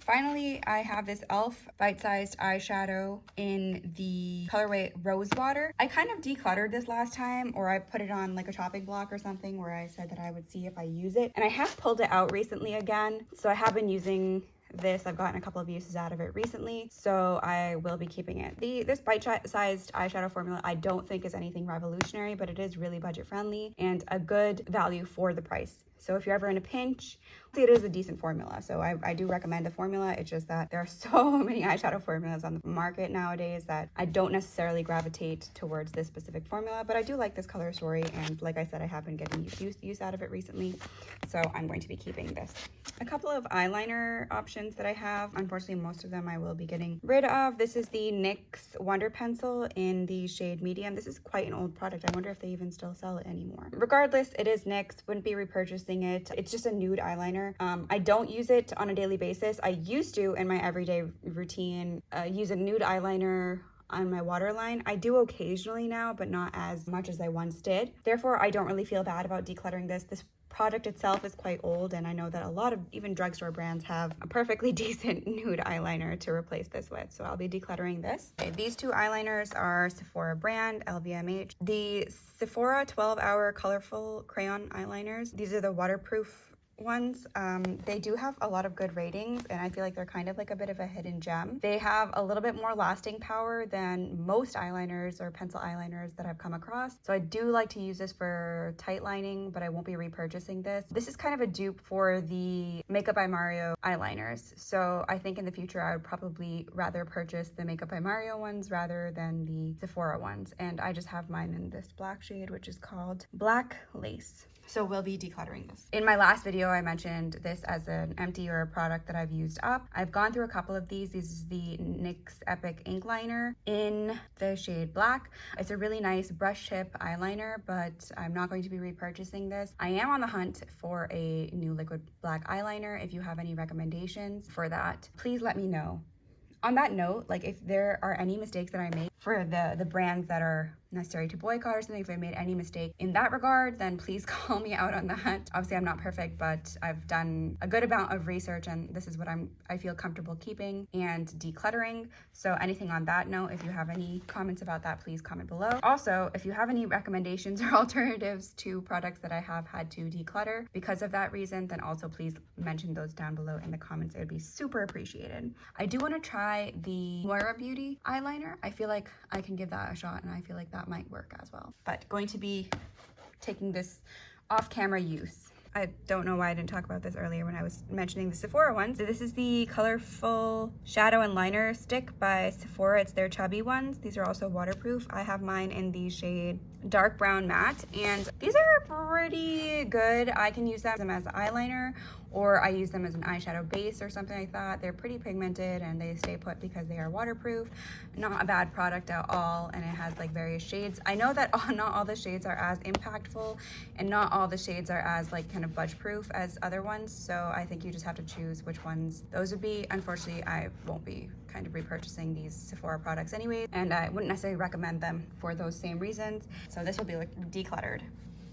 Finally, I have this e.l.f. bite-sized eyeshadow in the colorway Rose Water. I kind of decluttered this last time, or I put it on like a chopping block or something where I said that I would see if I use it, and I have pulled it out recently again, so I have been using this. I've gotten a couple of uses out of it recently, so I will be keeping it. This bite-sized eyeshadow formula I don't think is anything revolutionary, but it is really budget friendly and a good value for the price. So if you're ever in a pinch, it is a decent formula. So I do recommend the formula. It's just that there are so many eyeshadow formulas on the market nowadays that I don't necessarily gravitate towards this specific formula, but I do like this color story. And like I said, I have been getting use out of it recently. So I'm going to be keeping this. A couple of eyeliner options that I have. Unfortunately, most of them I will be getting rid of. This is the NYX Wonder Pencil in the shade medium. This is quite an old product. I wonder if they even still sell it anymore. Regardless, it is NYX. Wouldn't be repurchasing it. It's just a nude eyeliner. I don't use it on a daily basis. I used to in my everyday routine use a nude eyeliner on my waterline. I do occasionally now, but not as much as I once did. Therefore, I don't really feel bad about decluttering this. This product itself is quite old, and I know that a lot of even drugstore brands have a perfectly decent nude eyeliner to replace this with, so I'll be decluttering this. Okay, these two eyeliners are Sephora brand, LVMH. The Sephora 12-hour colorful crayon eyeliners. These are the waterproof ones. They do have a lot of good ratings, and I feel like they're kind of like a bit of a hidden gem. They have a little bit more lasting power than most eyeliners or pencil eyeliners that I've come across. So I do like to use this for tight lining, but I won't be repurchasing this. This is kind of a dupe for the Makeup by Mario eyeliners. So I think in the future I would probably rather purchase the Makeup by Mario ones rather than the Sephora ones. And I just have mine in this black shade, which is called Black Lace. So we'll be decluttering this. In my last video, I mentioned this as an empty or a product that I've used up. I've gone through a couple of these. This is the NYX Epic Ink Liner in the shade Black. It's a really nice brush tip eyeliner, but I'm not going to be repurchasing this. I am on the hunt for a new liquid black eyeliner. If you have any recommendations for that, please let me know. On that note, like if there are any mistakes that I make for the brands that are necessary to boycott or something, if I made any mistake in that regard, then please call me out on that. Obviously, I'm not perfect, but I've done a good amount of research, and this is what I feel comfortable keeping and decluttering. So anything on that note, if you have any comments about that, please comment below. Also, if you have any recommendations or alternatives to products that I have had to declutter because of that reason, then also please mention those down below in the comments. It would be super appreciated. I do want to try the Moira Beauty eyeliner. I feel like I can give that a shot, and I feel like that might work as well. But going to be taking this off-camera use. I don't know why I didn't talk about this earlier when I was mentioning the Sephora ones. So this is the Colorful Shadow and Liner Stick by Sephora. It's their chubby ones. These are also waterproof. I have mine in the shade Dark Brown Matte, and these are pretty good. I can use them as eyeliner, or I use them as an eyeshadow base or something like that. They're pretty pigmented and they stay put because they are waterproof. Not a bad product at all, and it has like various shades. I know that not all the shades are as impactful, and not all the shades are as like kind of budge proof as other ones, so I think you just have to choose which ones those would be. Unfortunately, I won't be kind of repurchasing these Sephora products anyways, and I wouldn't necessarily recommend them for those same reasons. So this will be like decluttered.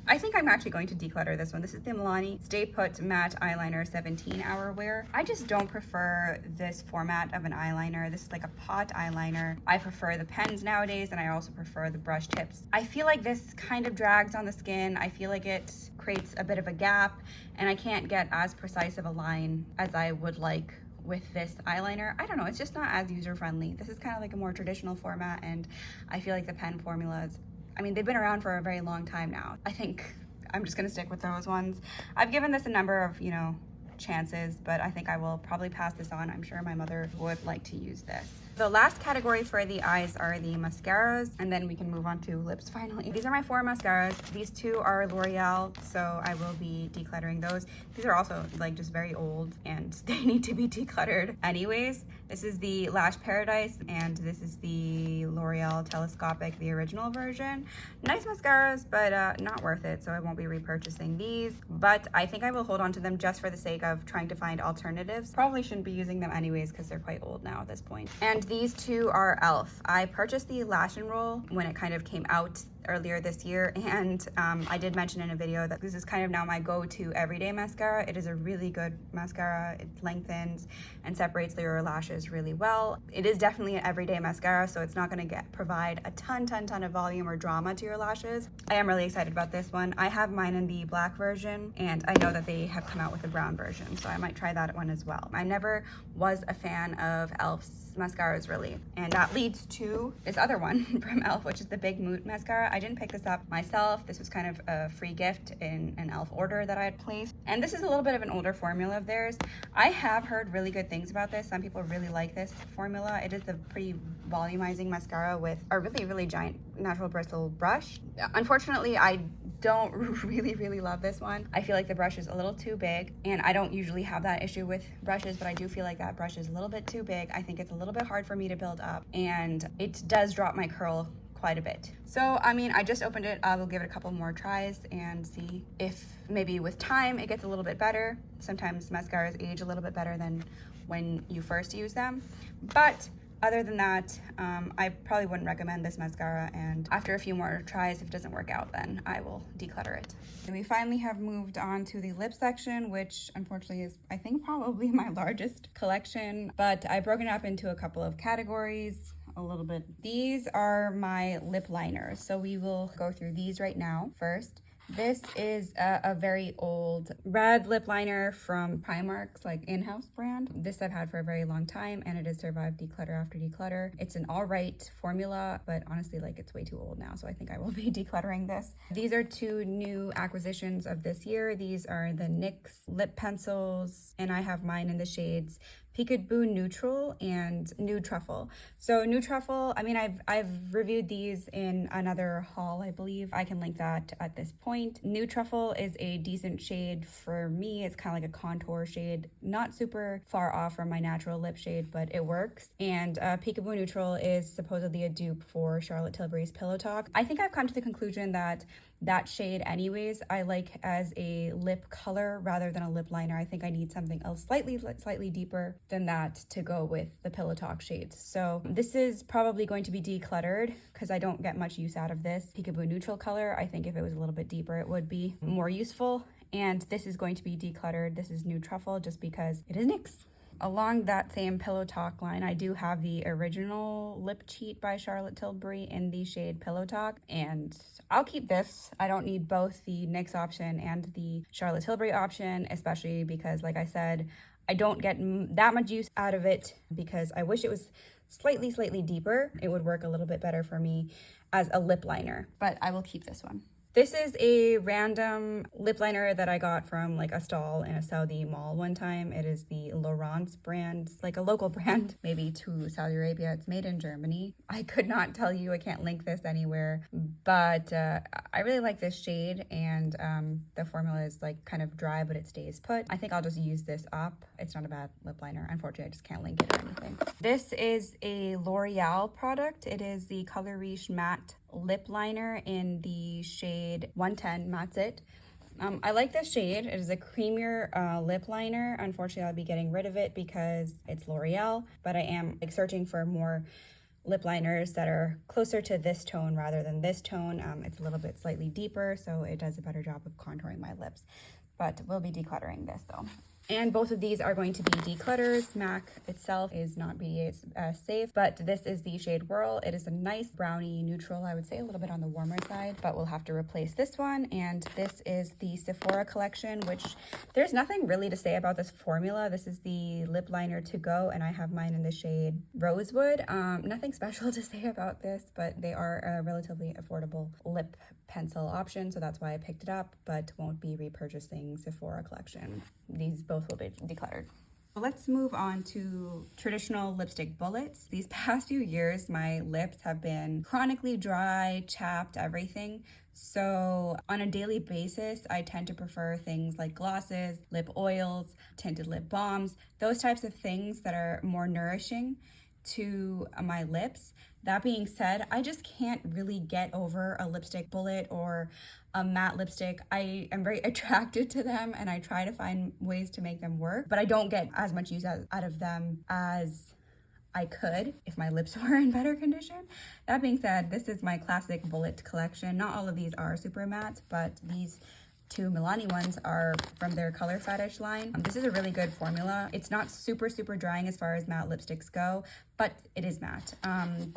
I think I'm actually going to declutter this one. This is the Milani Stay Put Matte Eyeliner 17-Hour Wear. I just don't prefer this format of an eyeliner. This is like a pot eyeliner. I prefer the pens nowadays, and I also prefer the brush tips. I feel like this kind of drags on the skin. I feel like it creates a bit of a gap, and I can't get as precise of a line as I would like with this eyeliner. I don't know, it's just not as user-friendly. This is kind of like a more traditional format, and I feel like the pen formulas, I mean, they've been around for a very long time now. I think I'm just gonna stick with those ones. I've given this a number of, you know, chances, but I think I will probably pass this on. I'm sure my mother would like to use this. The last category for the eyes are the mascaras, and then we can move on to lips finally. These are my 4 mascaras. These 2 are L'Oreal, so I will be decluttering those. These are also like just very old and they need to be decluttered anyways. This is the Lash Paradise and this is the L'Oreal Telescopic, the original version. Nice mascaras, but not worth it, so I won't be repurchasing these. But I think I will hold on to them just for the sake of trying to find alternatives. Probably shouldn't be using them anyways because they're quite old now at this point. And these 2 are e.l.f. I purchased the Lash and Roll when it kind of came out earlier this year, and I did mention in a video that this is kind of now my go-to everyday mascara. It is a really good mascara. It lengthens and separates your lashes really well. It is definitely an everyday mascara, so it's not going to provide a ton of volume or drama to your lashes. I am really excited about this one. I have mine in the black version, and I know that they have come out with a brown version, so I might try that one as well. I never was a fan of e.l.f.'s mascaras really, and that leads to this other one from e.l.f., which is the Big Moot mascara. I didn't pick this up myself. This was kind of a free gift in an e.l.f. order that I had placed, and this is a little bit of an older formula of theirs. I have heard really good things about this. Some people really like this formula. It is the pretty volumizing mascara with a really giant natural bristle brush. Unfortunately, I don't really love this one. I feel like the brush is a little too big, and I don't usually have that issue with brushes, but I do feel like that brush is a little bit too big. I think it's a little bit hard for me to build up, and it does drop my curl quite a bit. So, I mean, I just opened it. I will give it a couple more tries and see if maybe with time it gets a little bit better. Sometimes mascaras age a little bit better than when you first use them, but other than that, I probably wouldn't recommend this mascara, and after a few more tries, if it doesn't work out, then I will declutter it. And we finally have moved on to the lip section, which unfortunately is, I think, probably my largest collection, but I've broken it up into a couple of categories a little bit. These are my lip liners, so we will go through these right now. First, this is a very old red lip liner from Primark's like in-house brand. This I've had for a very long time, and it has survived declutter after declutter. It's an all right formula, but honestly, like, it's way too old now, so I think I will be decluttering this. These are 2 new acquisitions of this year. These are the NYX lip pencils, and I have mine in the shades Peekaboo Neutral and Nude Truffle. So Nude Truffle, I mean, I've reviewed these in another haul, I believe. I can link that at this point. Nude Truffle is a decent shade for me. It's kind of like a contour shade, not super far off from my natural lip shade, but it works. And Peekaboo Neutral is supposedly a dupe for Charlotte Tilbury's Pillow Talk. I think I've come to the conclusion that that shade anyways I like as a lip color rather than a lip liner. I think I need something else slightly deeper than that to go with the Pillow Talk shades. So this is probably going to be decluttered because I don't get much use out of this Peekaboo Neutral color. I think if it was a little bit deeper it would be more useful, and this is going to be decluttered. This is Nude Truffle just because it is NYX. Along that same Pillow Talk line, I do have the original Lip Cheat by Charlotte Tilbury in the shade Pillow Talk, and I'll keep this. I don't need both the NYX option and the Charlotte Tilbury option, especially because, like I said, I don't get that much use out of it because I wish it was slightly deeper. It would work a little bit better for me as a lip liner, but I will keep this one. This is a random lip liner that I got from like a stall in a Saudi mall one time. It is the Laurence brand, like a local brand, maybe to Saudi Arabia. It's made in Germany. I could not tell you, I can't link this anywhere, but I really like this shade, and the formula is like kind of dry, but it stays put. I think I'll just use this up. It's not a bad lip liner. Unfortunately, I just can't link it or anything. This is a L'Oreal product. It is the Color Riche Matte lip liner in the shade 110 Matte It. I like this shade. It is a creamier lip liner. Unfortunately, I'll be getting rid of it because it's L'Oreal, but I am like searching for more lip liners that are closer to this tone rather than this tone. It's a little bit slightly deeper, so it does a better job of contouring my lips, but we'll be decluttering this though. And both of these are going to be declutters. MAC itself is not BDA safe, but this is the shade Whirl. It is a nice brownie neutral, I would say a little bit on the warmer side, but we'll have to replace this one. And this is the Sephora collection, which there's nothing really to say about this formula. This is the lip liner to go, and I have mine in the shade Rosewood. Nothing special to say about this, but they are a relatively affordable lip pencil option, so that's why I picked it up, but won't be repurchasing Sephora collection. These both will be decluttered. Let's move on to traditional lipstick bullets. These past few years, my lips have been chronically dry, chapped, everything. So on a daily basis, I tend to prefer things like glosses, lip oils, tinted lip balms, those types of things that are more nourishing to my lips. That being said, I just can't really get over a lipstick bullet or a matte lipstick. I am very attracted to them and I try to find ways to make them work, but I don't get as much use out of them as I could if my lips were in better condition. That being said, this is my classic bullet collection. Not all of these are super matte, but these two Milani ones are from their Color Fetish line. This is a really good formula. It's not super drying as far as matte lipsticks go, but it is matte.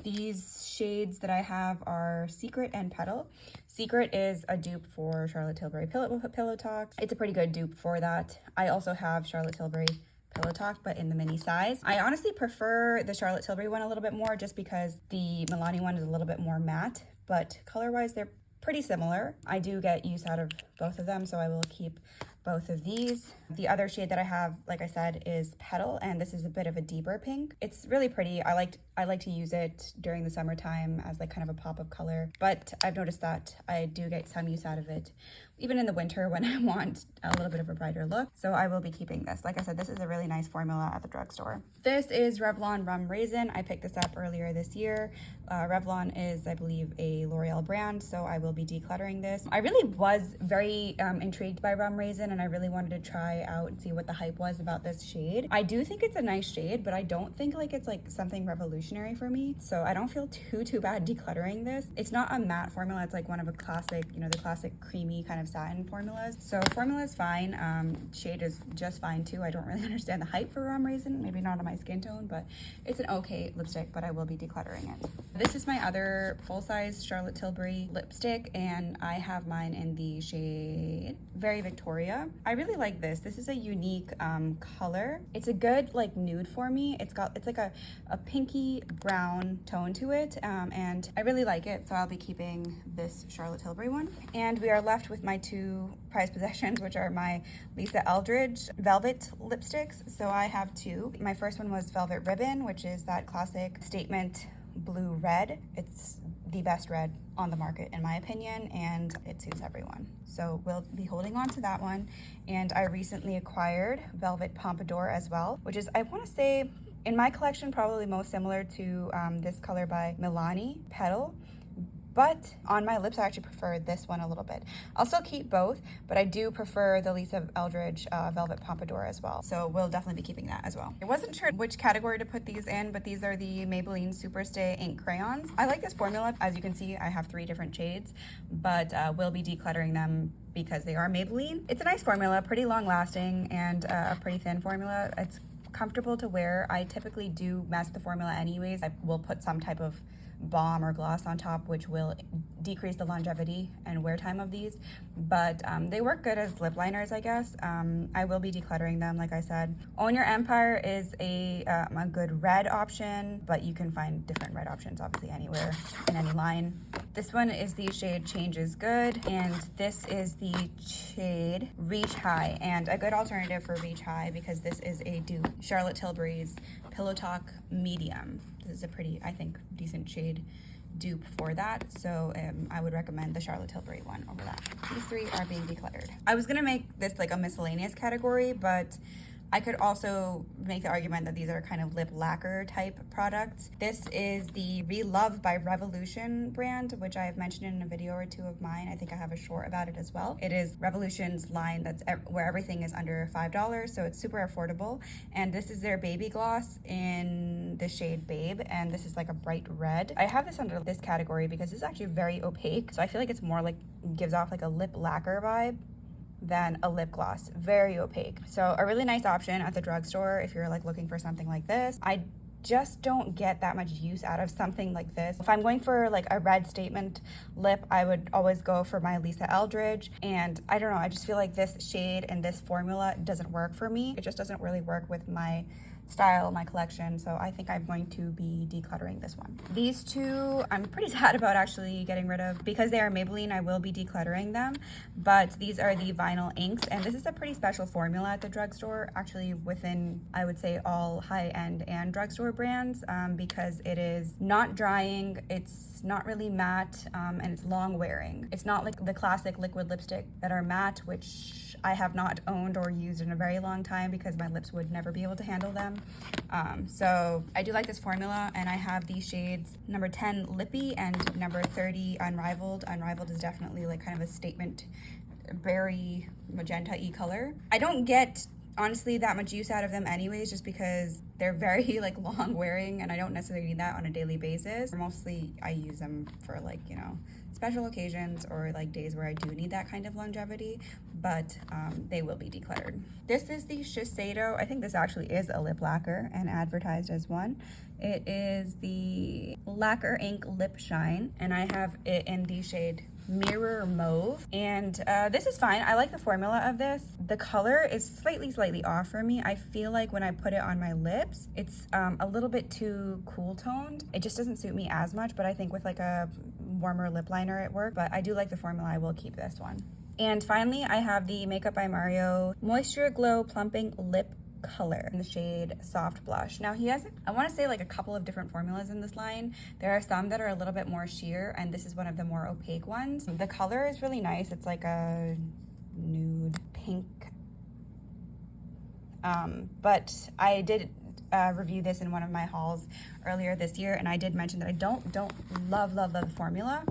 These shades that I have are Secret and Petal. Secret is a dupe for Charlotte Tilbury Pillow Talk. It's a pretty good dupe for that. I also have Charlotte Tilbury Pillow Talk, but in the mini size. I honestly prefer the Charlotte Tilbury one a little bit more just because the Milani one is a little bit more matte, but color-wise they're pretty similar. I do get use out of both of them, so I will keep both of these. The other shade that I have, like I said, is Petal, and this is a bit of a deeper pink. It's really pretty. I like to use it during the summertime as like kind of a pop-up color, but I've noticed that I do get some use out of it even in the winter when I want a little bit of a brighter look. So I will be keeping this. Like I said, this is a really nice formula at the drugstore. This is Revlon Rum Raisin. I picked this up earlier this year. Revlon is, I believe, a L'Oreal brand, so I will be decluttering this. I really was very intrigued by Rum Raisin, and I really wanted to try out and see what the hype was about this shade. I do think it's a nice shade, but I don't think like it's like something revolutionary for me, so I don't feel too bad decluttering this. It's not a matte formula. It's like one of a classic, you know, the classic creamy kind of satin formulas. So formula is fine. Shade is just fine too. I don't really understand the hype for Rum Raisin. Maybe not on my skin tone, but it's an okay lipstick, but I will be decluttering it. This is my other full-size Charlotte Tilbury lipstick, and I have mine in the shade Very Victoria. I really like this. This is a unique color. It's a good like nude for me. It's like a pinky brown tone to it, and I really like it, so I'll be keeping this Charlotte Tilbury one. And we are left with my two prized possessions, which are my Lisa Eldridge Velvet lipsticks. So I have two. My first one was Velvet Ribbon, which is that classic statement blue red. It's the best red on the market in my opinion, and it suits everyone. So we'll be holding on to that one. And I recently acquired Velvet Pompadour as well, which is, I want to say, in my collection, probably most similar to this color by Milani, Petal. But on my lips, I actually prefer this one a little bit. I'll still keep both, but I do prefer the Lisa Eldridge Velvet Pompadour as well. So we'll definitely be keeping that as well. I wasn't sure which category to put these in, but these are the Maybelline Superstay ink crayons. I like this formula. As you can see, I have 3 different shades, but we'll be decluttering them because they are Maybelline. It's a nice formula, pretty long lasting, and a pretty thin formula. It's comfortable to wear. I typically do mess with the formula anyways. I will put some type of balm or gloss on top, which will decrease the longevity and wear time of these, but they work good as lip liners, I guess. I will be decluttering them, like I said. Own Your Empire is a good red option, but you can find different red options obviously anywhere in any line. This one is the shade Change is Good, and this is the shade Reach High, and a good alternative for Reach High because this is a dupe, Charlotte Tilbury's Pillow Talk Medium. This is a pretty, I think, decent shade dupe for that, so I would recommend the Charlotte Tilbury one over that. These 3 are being decluttered. I was gonna make this like a miscellaneous category, but I could also make the argument that these are kind of lip lacquer type products. This is the Relove by Revolution brand, which I have mentioned in a video or 2 of mine. I think I have a short about it as well. It is Revolution's line that's where everything is under $5, so it's super affordable. And this is their baby gloss in the shade Babe, and this is like a bright red. I have this under this category because it's actually very opaque, so I feel like it's more like, gives off like a lip lacquer vibe. than a lip gloss. Very opaque. So a really nice option at the drugstore if you're like looking for something like this. I just don't get that much use out of something like this. If I'm going for like a red statement lip, I would always go for my Lisa Eldridge. And I don't know, I just feel like this shade and this formula doesn't work for me. It just doesn't really work with my style, my collection, so I think I'm going to be decluttering this one. These two I'm pretty sad about actually getting rid of because they are Maybelline. I will be decluttering them, but these are the vinyl inks, and this is a pretty special formula at the drugstore, actually within, I would say, all high-end and drugstore brands, because it is not drying, it's not really matte, and it's long wearing. It's not like the classic liquid lipstick that are matte, which I have not owned or used in a very long time because my lips would never be able to handle them. So I do like this formula, and I have these shades number 10 Lippy and number 30 Unrivaled. Unrivaled is definitely like kind of a statement berry magenta-y color. I don't get honestly that much use out of them anyways, just because they're very like long wearing and I don't necessarily need that on a daily basis. Mostly I use them for like, you know, special occasions or like days where I do need that kind of longevity, but they will be decluttered. This is the Shiseido. I think this actually is a lip lacquer and advertised as one. It is the Lacquer Ink Lip Shine, and I have it in the shade Mirror Mauve, and this is fine. I like the formula of this. The color is slightly off for me. I feel like when I put it on my lips, it's a little bit too cool toned. It just doesn't suit me as much, but I think with like a warmer lip liner it worked. But I do like the formula. I will keep this one. And finally, I have the Makeup by Mario Moisture Glow Plumping Lip Color in the shade Soft Blush. Now he has, I want to say, like a couple of different formulas in this line. There are some that are a little bit more sheer, and this is one of the more opaque ones. The color is really nice. It's like a nude pink. But I did review this in one of my hauls earlier this year, and I did mention that I don't love the formula.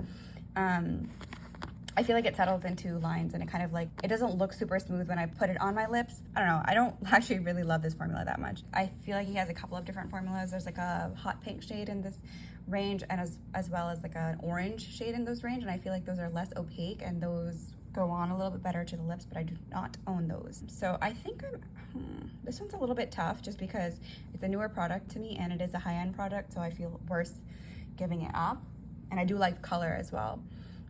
I feel like it settles into lines and it kind of like, it doesn't look super smooth when I put it on my lips. I don't know, I don't actually really love this formula that much. I feel like he has a couple of different formulas. There's like a hot pink shade in this range, and as well as like an orange shade in those range, and I feel like those are less opaque and those go on a little bit better to the lips, but I do not own those. So I think this one's a little bit tough just because it's a newer product to me and it is a high-end product, so I feel worse giving it up. And I do like the color as well.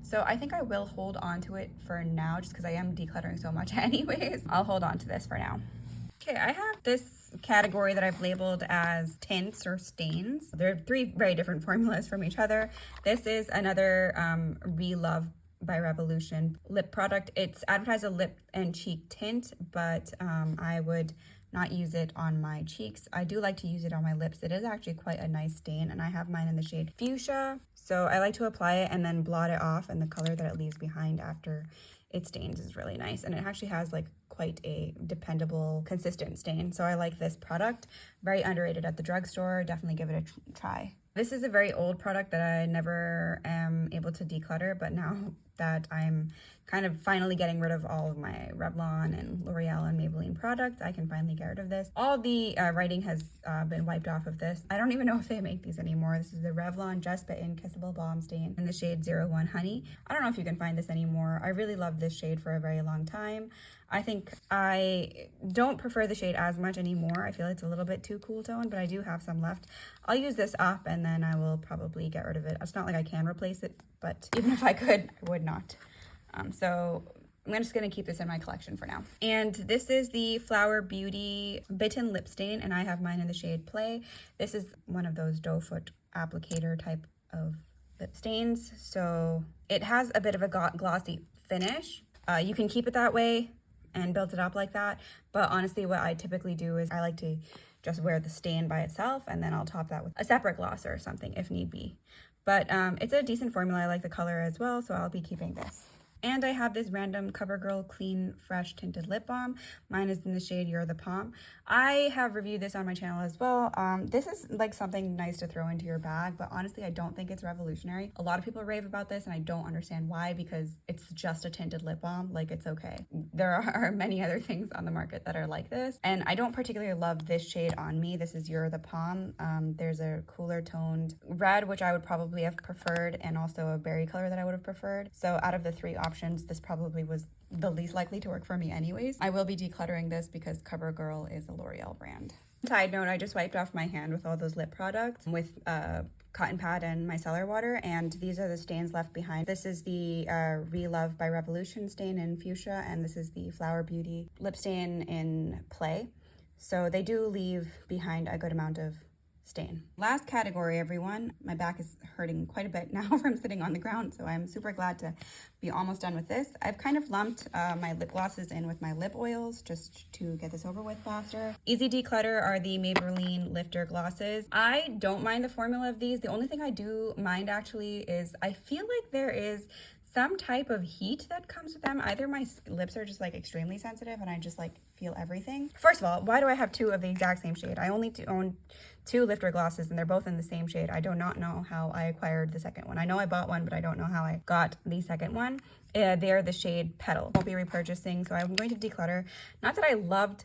So I think I will hold on to it for now just because I am decluttering so much anyways. I'll hold on to this for now. Okay, I have this category that I've labeled as tints or stains. There are three very different formulas from each other. This is another Relove by Revolution lip product. It's advertised a lip and cheek tint, but I would not use it on my cheeks. I do like to use it on my lips. It is actually quite a nice stain, and I have mine in the shade Fuchsia. So I like to apply it and then blot it off, and the color that it leaves behind after it stains is really nice. And it actually has like quite a dependable, consistent stain. So I like this product. Very underrated at the drugstore. Definitely give it a try. This is a very old product that I never am able to declutter, but now that I'm kind of finally getting rid of all of my Revlon and L'Oreal and Maybelline products, I can finally get rid of this. All the writing has been wiped off of this. I don't even know if they make these anymore. This is the Revlon Just Bitten Kissable Balm Stain in the shade 01 Honey. I don't know if you can find this anymore. I really loved this shade for a very long time. I think I don't prefer the shade as much anymore. I feel it's a little bit too cool toned, but I do have some left. I'll use this up and then I will probably get rid of it. It's not like I can replace it, but even if I could, I would not. So I'm just going to keep this in my collection for now. And this is the Flower Beauty Bitten Lip Stain, and I have mine in the shade Play. This is one of those doe foot applicator type of lip stains. So it has a bit of a glossy finish. You can keep it that way and build it up like that. But honestly, what I typically do is I like to just wear the stain by itself, and then I'll top that with a separate gloss or something if need be. But it's a decent formula. I like the color as well, so I'll be keeping this. And I have this random CoverGirl Clean Fresh Tinted Lip Balm. Mine is in the shade You're the Palm. I have reviewed this on my channel as well. This is like something nice to throw into your bag, but honestly, I don't think it's revolutionary. A lot of people rave about this, and I don't understand why, because it's just a tinted lip balm. Like, it's okay. There are many other things on the market that are like this, and I don't particularly love this shade on me. This is You're the Palm. There's a cooler toned red, which I would probably have preferred, and also a berry color that I would have preferred. So out of the three options options, this probably was the least likely to work for me anyways. I will be decluttering this because CoverGirl is a L'Oreal brand. Side note, I just wiped off my hand with all those lip products with cotton pad and micellar water, and these are the stains left behind. This is the Relove by Revolution stain in fuchsia, and this is the Flower Beauty lip stain in play. So they do leave behind a good amount of stain. Last category, everyone. My back is hurting quite a bit now from sitting on the ground, so I'm super glad to be almost done with this. I've kind of lumped my lip glosses in with my lip oils just to get this over with faster. Easy Declutter are the Maybelline Lifter glosses. I don't mind the formula of these. The only thing I do mind actually is I feel like there is some type of heat that comes with them. Either my lips are just like extremely sensitive and I just like feel everything. First of all, why do I have two of the exact same shade? I only own two Lifter glosses and they're both in the same shade. I do not know how I acquired the second one. I know I bought one, but I don't know how I got the second one. They are the shade Petal. Won't be repurchasing, so I'm going to declutter. Not that I loved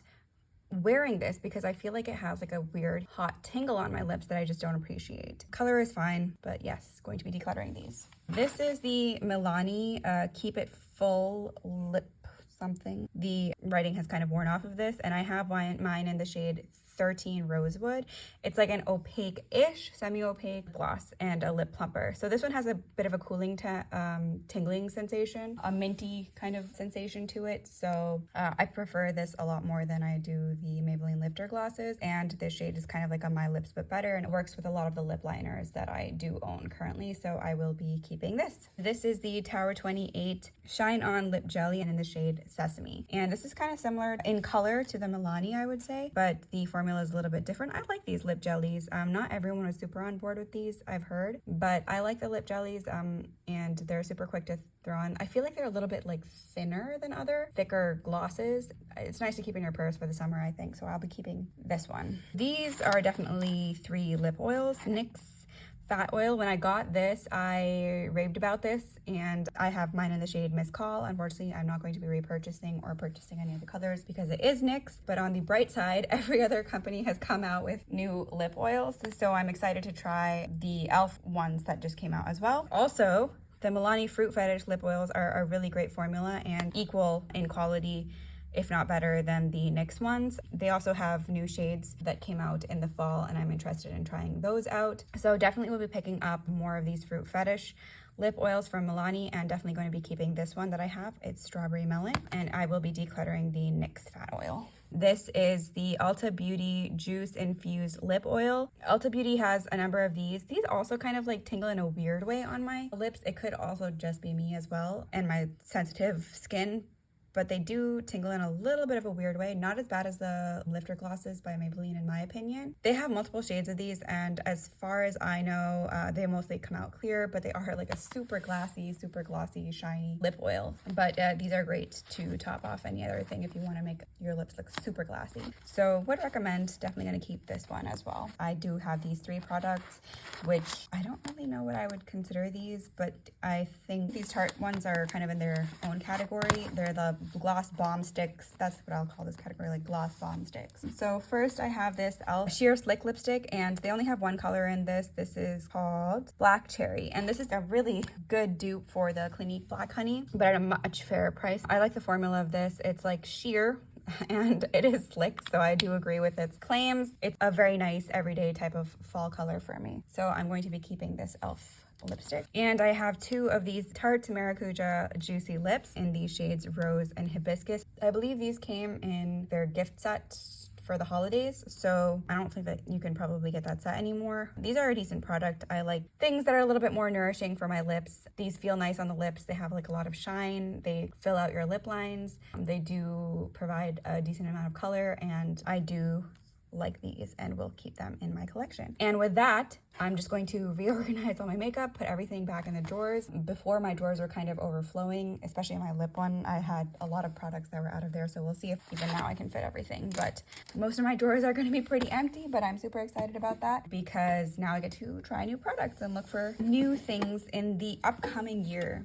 wearing this because I feel like it has like a weird hot tingle on my lips that I just don't appreciate. Color is fine, but yes, going to be decluttering these. This is the Milani Keep It Full Lip something. The writing has kind of worn off of this, and I have mine in the shade 13 Rosewood. It's like an opaque-ish, semi-opaque gloss and a lip plumper. So this one has a bit of a cooling tingling sensation, a minty kind of sensation to it. So I prefer this a lot more than I do the Maybelline Lifter glosses. And this shade is kind of like on my lips but better, and it works with a lot of the lip liners that I do own currently. So I will be keeping this. This is the Tower 28 Shine On Lip Jelly and in the shade Sesame. And this is kind of similar in color to the Milani, I would say, but the formula is a little bit different. I like these lip jellies. Not everyone was super on board with these, I've heard, but I like the lip jellies and they're super quick to throw on. I feel like they're a little bit like thinner than other thicker glosses. It's nice to keep in your purse for the summer, I think, so I'll be keeping this one. These are definitely 3 lip oils. NYX Fat Oil. When I got this, I raved about this, and I have mine in the shade Miss Call. Unfortunately, I'm not going to be repurchasing or purchasing any of the colors because it is NYX, but on the bright side, every other company has come out with new lip oils, so I'm excited to try the e.l.f. ones that just came out as well. Also, the Milani Fruit Fetish lip oils are a really great formula and equal in quality, if not better, than the NYX ones. They also have new shades that came out in the fall, and I'm interested in trying those out. So definitely will be picking up more of these Fruit Fetish lip oils from Milani, and definitely going to be keeping this one that I have. It's Strawberry Melon, and I will be decluttering the NYX Fat Oil. This is the Ulta Beauty Juice Infused Lip Oil. Ulta Beauty has a number of these. These also kind of like tingle in a weird way on my lips. It could also just be me as well and my sensitive skin, but they do tingle in a little bit of a weird way. Not as bad as the Lifter glosses by Maybelline in my opinion. They have multiple shades of these, and as far as I know, they mostly come out clear, but they are like a super glossy, shiny lip oil. But these are great to top off any other thing if you want to make your lips look super glassy. So would recommend, definitely going to keep this one as well. I do have these 3 products, which I don't really know what I would consider these, but I think these Tarte ones are kind of in their own category. They're the gloss bomb sticks. That's what I'll call this category, like gloss bomb sticks. So first I have this e.l.f. Sheer Slick lipstick, and they only have one color in this. This is called Black Cherry, and this is a really good dupe for the Clinique Black Honey, but at a much fairer price. I like the formula of this. It's like sheer and it is slick, so I do agree with its claims. It's a very nice everyday type of fall color for me, so I'm going to be keeping this e.l.f. lipstick. And I have 2 of these Tarte Maracuja Juicy Lips in the shades Rose and Hibiscus. I believe these came in their gift set for the holidays, so I don't think that you can probably get that set anymore. These are a decent product. I like things that are a little bit more nourishing for my lips. These feel nice on the lips. They have like a lot of shine. They fill out your lip lines. They do provide a decent amount of color, and I do like these and will keep them in my collection. And with that, I'm just going to reorganize all my makeup, put everything back in the drawers. Before, my drawers were kind of overflowing, especially my lip one. I had a lot of products that were out of there, so we'll see if even now I can fit everything. But most of my drawers are going to be pretty empty, but I'm super excited about that because now I get to try new products and look for new things in the upcoming year.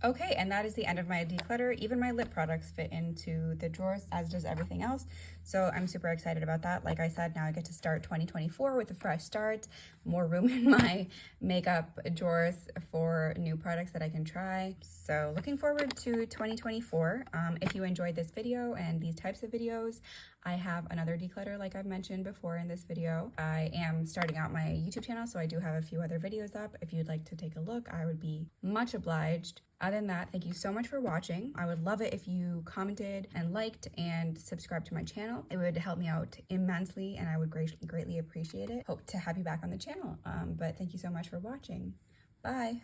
Okay, and that is the end of my declutter. Even my lip products fit into the drawers, as does everything else. So I'm super excited about that. Like I said, now I get to start 2024 with a fresh start, more room in my makeup drawers for new products that I can try. So looking forward to 2024. If you enjoyed this video and these types of videos, I have another declutter like I've mentioned before in this video. I am starting out my YouTube channel, so I do have a few other videos up. If you'd like to take a look, I would be much obliged. Other than that, thank you so much for watching. I would love it if you commented and liked and subscribed to my channel. It would help me out immensely and I would greatly appreciate it. Hope to have you back on the channel. But thank you so much for watching. Bye.